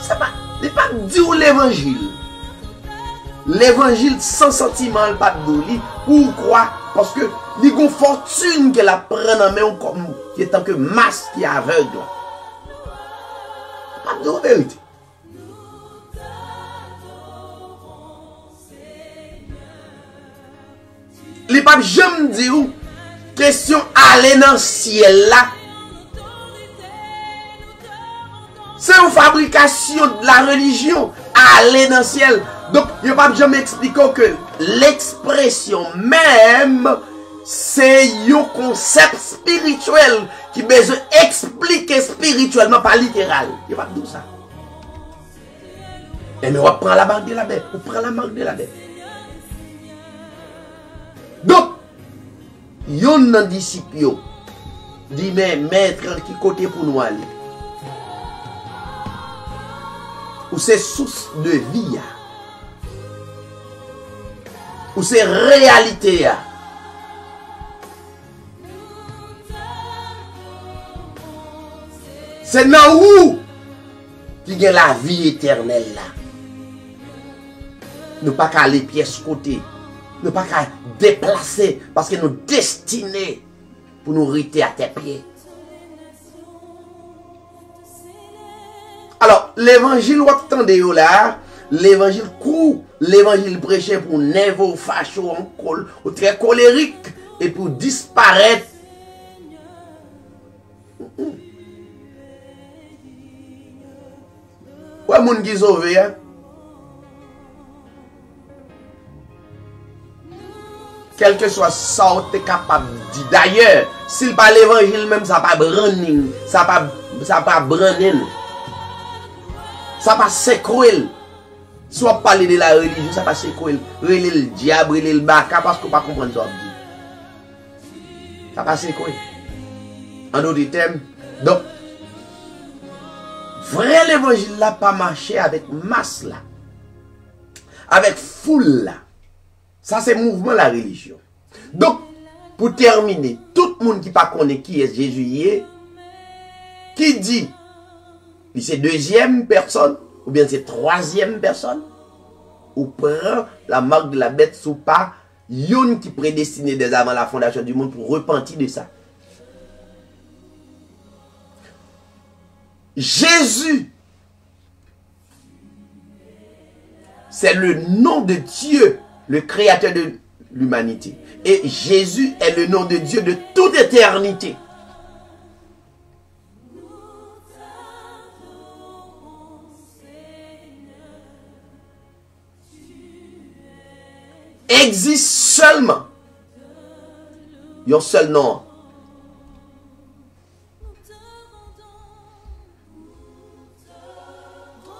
Ça n'est pas dire l'évangile. L'évangile sans sentiment, pas de doli. Pourquoi? Parce que les gon fortune qu'elle a prend en main comme qui est tant que masse qui est aveugle. Pas de vérité. Les papes j'aime dire question aller dans le ciel là. C'est une fabrication de la religion aller dans le ciel. Donc, il ne pas jamais expliquer que l'expression même, c'est un concept spirituel qui besoin expliquer spirituellement, pas littéral. Il ne pas dire ça. Et mais on prend la marque de la bête. On prend la marque de la bête. Donc, yon disciple dit mais maître qui côté pour nous aller. Ou c'est source de vie. Ou c'est réalité. C'est dans où qui y a la vie éternelle là. Ne pas qu'à les pièces côté. Ne pas qu'à déplacer parce que nous destinés pour nous rester à tes pieds. Alors, l'évangile, vous attendez là, l'évangile court, l'évangile prêché pour nerveux, facho, ou très colérique et pour disparaître. Ouais, moun qui sauvé, hein? Quel que soit ça, tu es capable de dire. D'ailleurs, s'il pas l'évangile même, ça pas branding, ça pas branding. Ça pas sécouer. Soit parler de la religion, ça pas sécouer. Relé le diable, relé le baka, parce qu'on ne pas comprendre ça. Ça pas sécouer. En d'autres termes, donc, vrai l'évangile là pas marché avec masse là. Avec foule là. Ça c'est mouvement la religion. Donc, pour terminer, tout le monde qui pas connaît qui est Jésus, qui dit, c'est deuxième personne, ou bien c'est troisième personne, ou prend la marque de la bête sous pas, yon qui prédestiné dès avant la fondation du monde pour repentir de ça. Jésus, c'est le nom de Dieu, le créateur de l'humanité. Et Jésus est le nom de Dieu de toute éternité. Existe seulement un seul nom.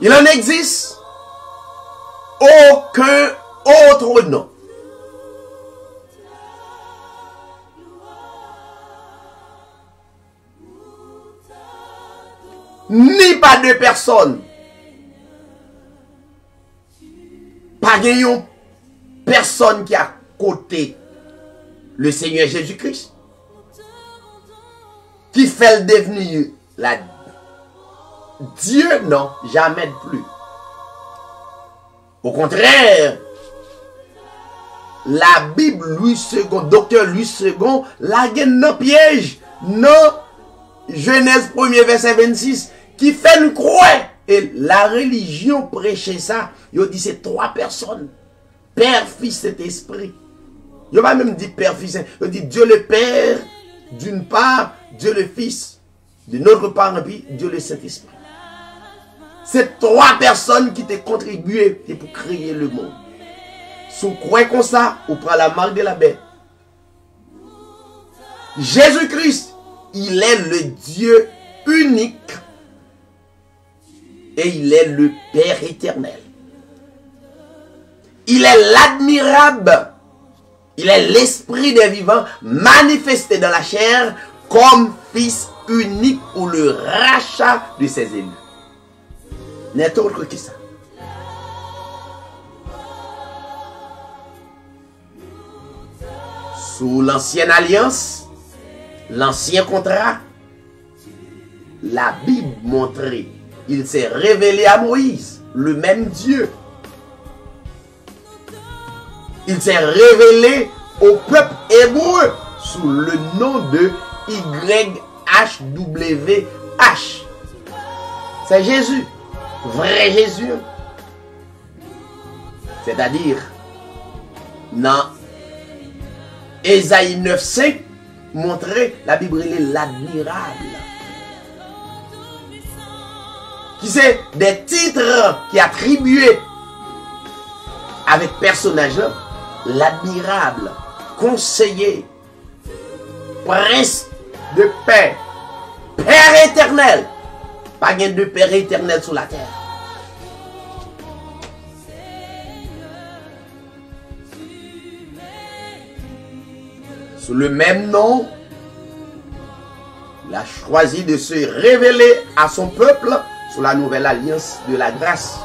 Il en existe aucun autre nom. ni pas deux personnes. Pas de personne qui a côté le Seigneur Jésus-Christ. Qui fait le devenir la Dieu, non, jamais de plus. Au contraire, la Bible, Louis II, docteur Louis II, la gagne dans piège, non, Genèse 1er, verset 26, qui fait nous croire. Et la religion prêchait ça, il dit c'est trois personnes, Père, Fils et Esprit. Il va même dire Père, Fils, il dit Dieu le Père, d'une part, Dieu le Fils, d'une autre part, et puis Dieu le Saint-Esprit. C'est trois personnes qui t'ont contribué pour créer le monde. Si vous croyez comme ça, vous prenez la marque de la bête. Jésus-Christ, il est le Dieu unique et il est le Père éternel. Il est l'admirable, il est l'esprit des vivants manifesté dans la chair comme Fils unique pour le rachat de ses élus. N'est autre que ça. Sous l'ancienne alliance, l'ancien contrat, la Bible montrait, il s'est révélé à Moïse, le même Dieu. Il s'est révélé au peuple hébreu sous le nom de YHWH. C'est Jésus, vrai Jésus. C'est-à-dire, dans Ésaïe 9,5, montrer la Bible est l'admirable. Qui c'est des titres qui attribués avec personnage là, l'admirable, conseiller, prince de paix, Père éternel. Pas de Père éternel sur la terre. Sous le même nom, il a choisi de se révéler à son peuple sous la nouvelle alliance de la grâce.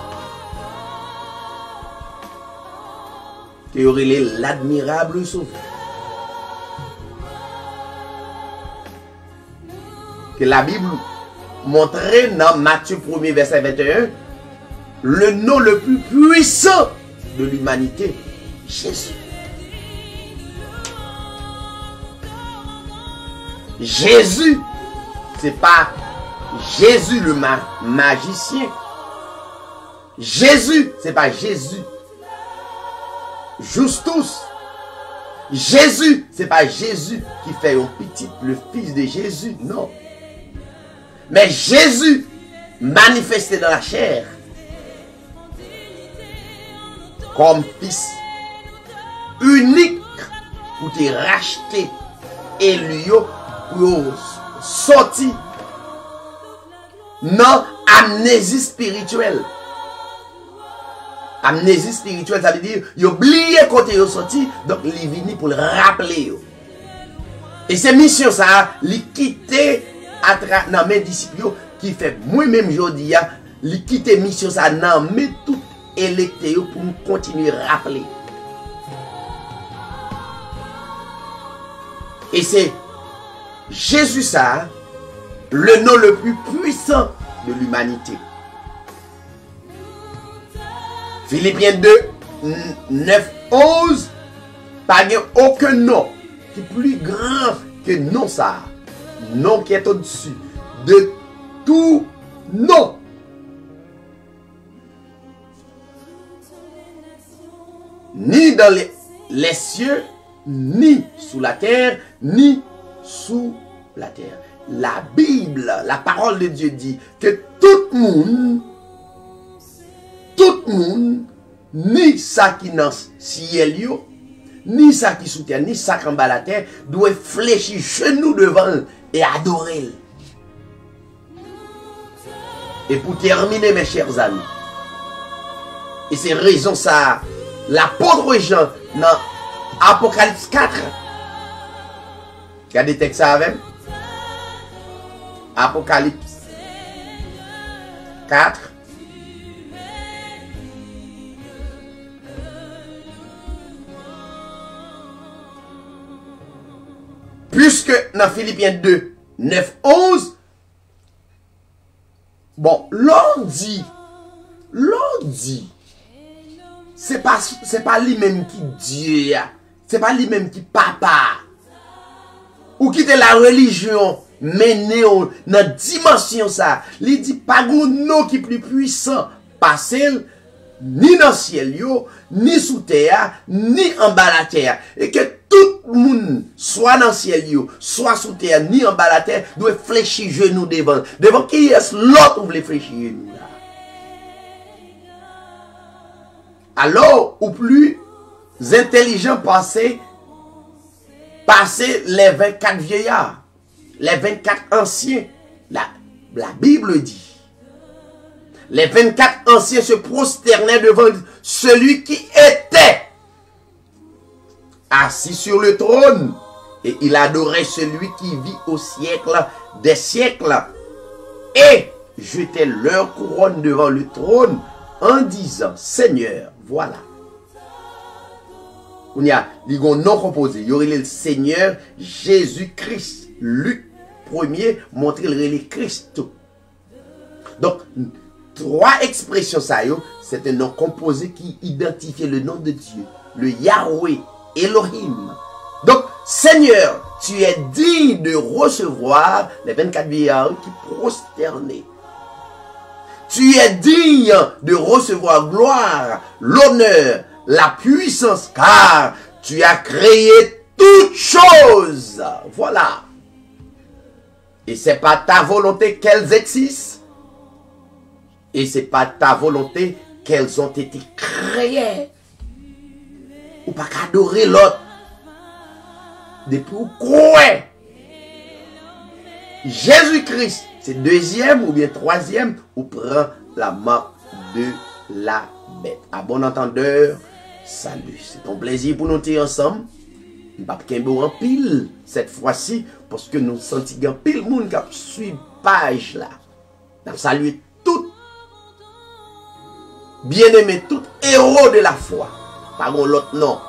Qui aurait l'admirable sauveur. Que la Bible montrait dans Matthieu 1er verset 21 le nom le plus puissant de l'humanité, Jésus. Jésus, c'est pas Jésus le magicien. Jésus, c'est pas Jésus Justus. Jésus, c'est pas Jésus qui fait un petit, le fils de Jésus, non. Mais Jésus manifesté dans la chair comme fils unique pour te racheter et lui pour sortir non amnésie spirituelle. Amnésie spirituelle, ça veut dire il oublie quand il est sorti, donc il est venu pour le rappeler. Et c'est mission ça, il quitter dans mes disciples qui fait moi-même aujourd'hui, il quitte mission ça dans mes tout électés pour nous continuer à rappeler. Et c'est Jésus ça, le nom le plus puissant de l'humanité. Philippiens 2, 9, 11, pas aucun nom qui est plus grand que non ça. Nom qui est au-dessus de tout nom. Ni dans les cieux, ni sous la terre, ni sous la terre. La Bible, la parole de Dieu dit que tout le monde, ni ça qui dans ciel yo, ni ça qui sous terre, ni ça qui en bas la terre, doit fléchir genoux devant et adorer. Et pour terminer, mes chers amis, et c'est raison ça, l'apôtre Jean dans Apocalypse 4, regardez le texte ça avec Apocalypse 4. Puisque dans Philippiens 2, 9, 11, bon, l'on dit, c'est pas lui-même qui Dieu, c'est pas lui-même qui papa, ou qui était la religion, mené dans la dimension ça, il dit pas non qui plus puissant, passer ni dans le ciel, ni sous terre, ni en bas la terre, et que tout le monde, soit dans le ciel, soit sous terre, ni en bas la terre, doit fléchir genoux devant. Devant qui est l'autre ou voulez fléchir genoux là? Alors, ou plus intelligent passer les 24 vieillards, les 24 anciens. La Bible dit. Les 24 anciens se prosternaient devant celui qui était assis sur le trône. Et il adorait celui qui vit au siècle des siècles. Et jetaient leur couronne devant le trône en disant, Seigneur, voilà. Il y a des non composés. Il y aurait le Seigneur Jésus-Christ. Luc 1er montre le Christ. Donc, 3 expressions ça, c'est un nom composé qui identifie le nom de Dieu, le Yahweh, Elohim. Donc, Seigneur, tu es digne de recevoir les 24 vieillards qui prosternaient. Tu es digne de recevoir gloire, l'honneur, la puissance, car tu as créé toutes choses. Voilà. Et c'est pas ta volonté qu'elles existent. Et c'est pas ta volonté qu'elles ont été créées. Ou pas qu'adorer l'autre. Depuis où croire. Jésus-Christ, c'est deuxième ou bien troisième, ou prend la marque de la bête. À bon entendeur, salut. C'est un plaisir pour nous être ensemble. Nous ne pouvons pas en pile cette fois-ci, parce que nous sentons qu'il y a pile de monde qui suit page là. Nous saluons tout bien-aimé, tout héros de la foi. Pas l'autre nom,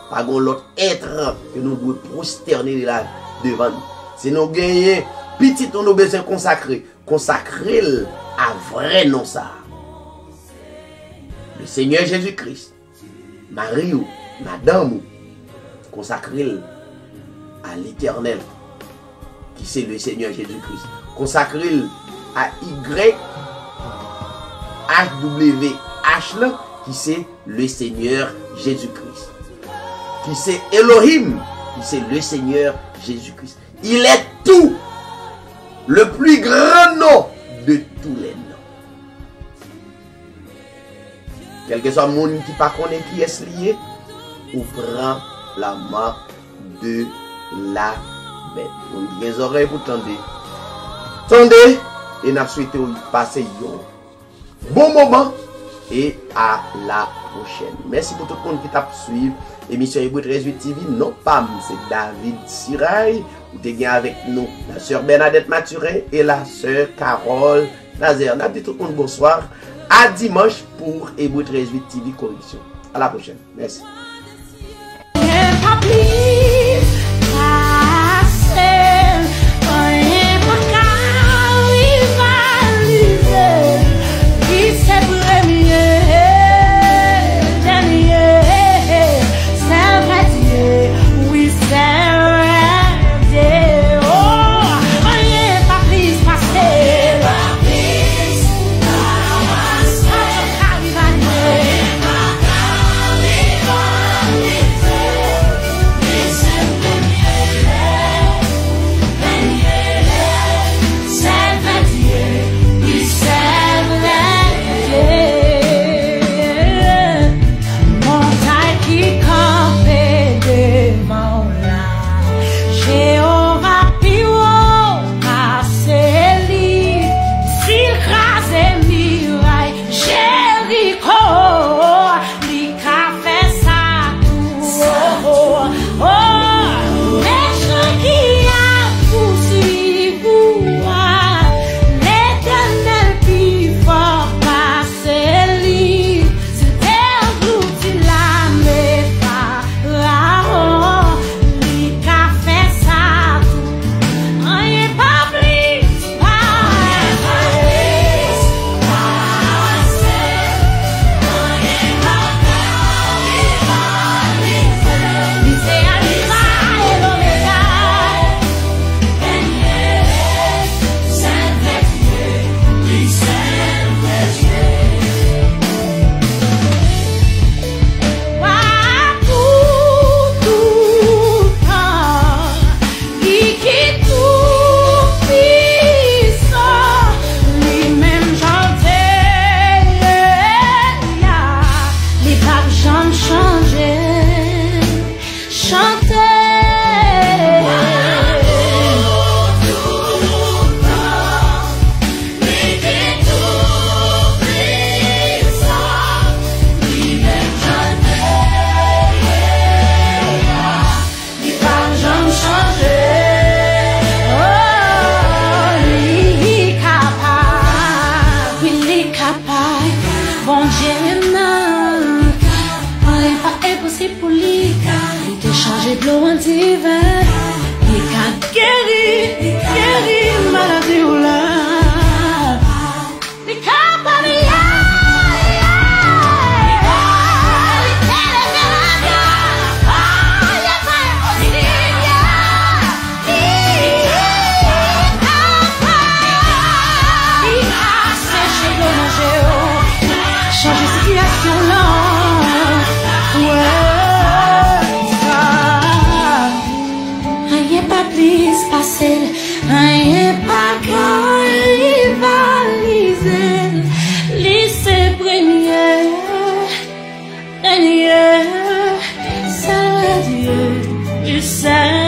pas l'autre être que nous devons prosterner là devant nous. Si nous gagnons, petit, nous avons besoin de consacrer à vrai nom ça. Le Seigneur Jésus-Christ, Marie ou Madame ou, consacrer à l'Éternel, qui c'est le Seigneur Jésus-Christ. Consacrer à YHWH là, qui c'est le Seigneur Jésus-Christ. Qui c'est Elohim, qui c'est le Seigneur Jésus-Christ. Il est tout, le plus grand nom de tous les noms. Quel que soit le monde qui ne connaît pas qui est lié, ou prend la marque de la bête. On dit les oreilles pour tendre. Tendez et nous souhaitons passer un bon moment et à la prochaine. Merci pour tout le monde qui t'a suivi. Émission Hébreu 13 TV, non pas, c'est David Sirail. Vous êtes avec nous, la sœur Bernadette Mathurin et la sœur Carole Nazaire. Nous dit tout le monde bonsoir. À dimanche pour Hébreu 13 TV Correction. À la prochaine. Merci. chanter. Bon Dieu, non, il n'est pas impossible pour lui. Il t'a changé de l'eau en divin. Il a guéri, maladie ou là. Il est capable, changer situation là, ouais. Rien pas plus facile, rien pas rivaliser. Lycée première, c'est Dieu, je sais.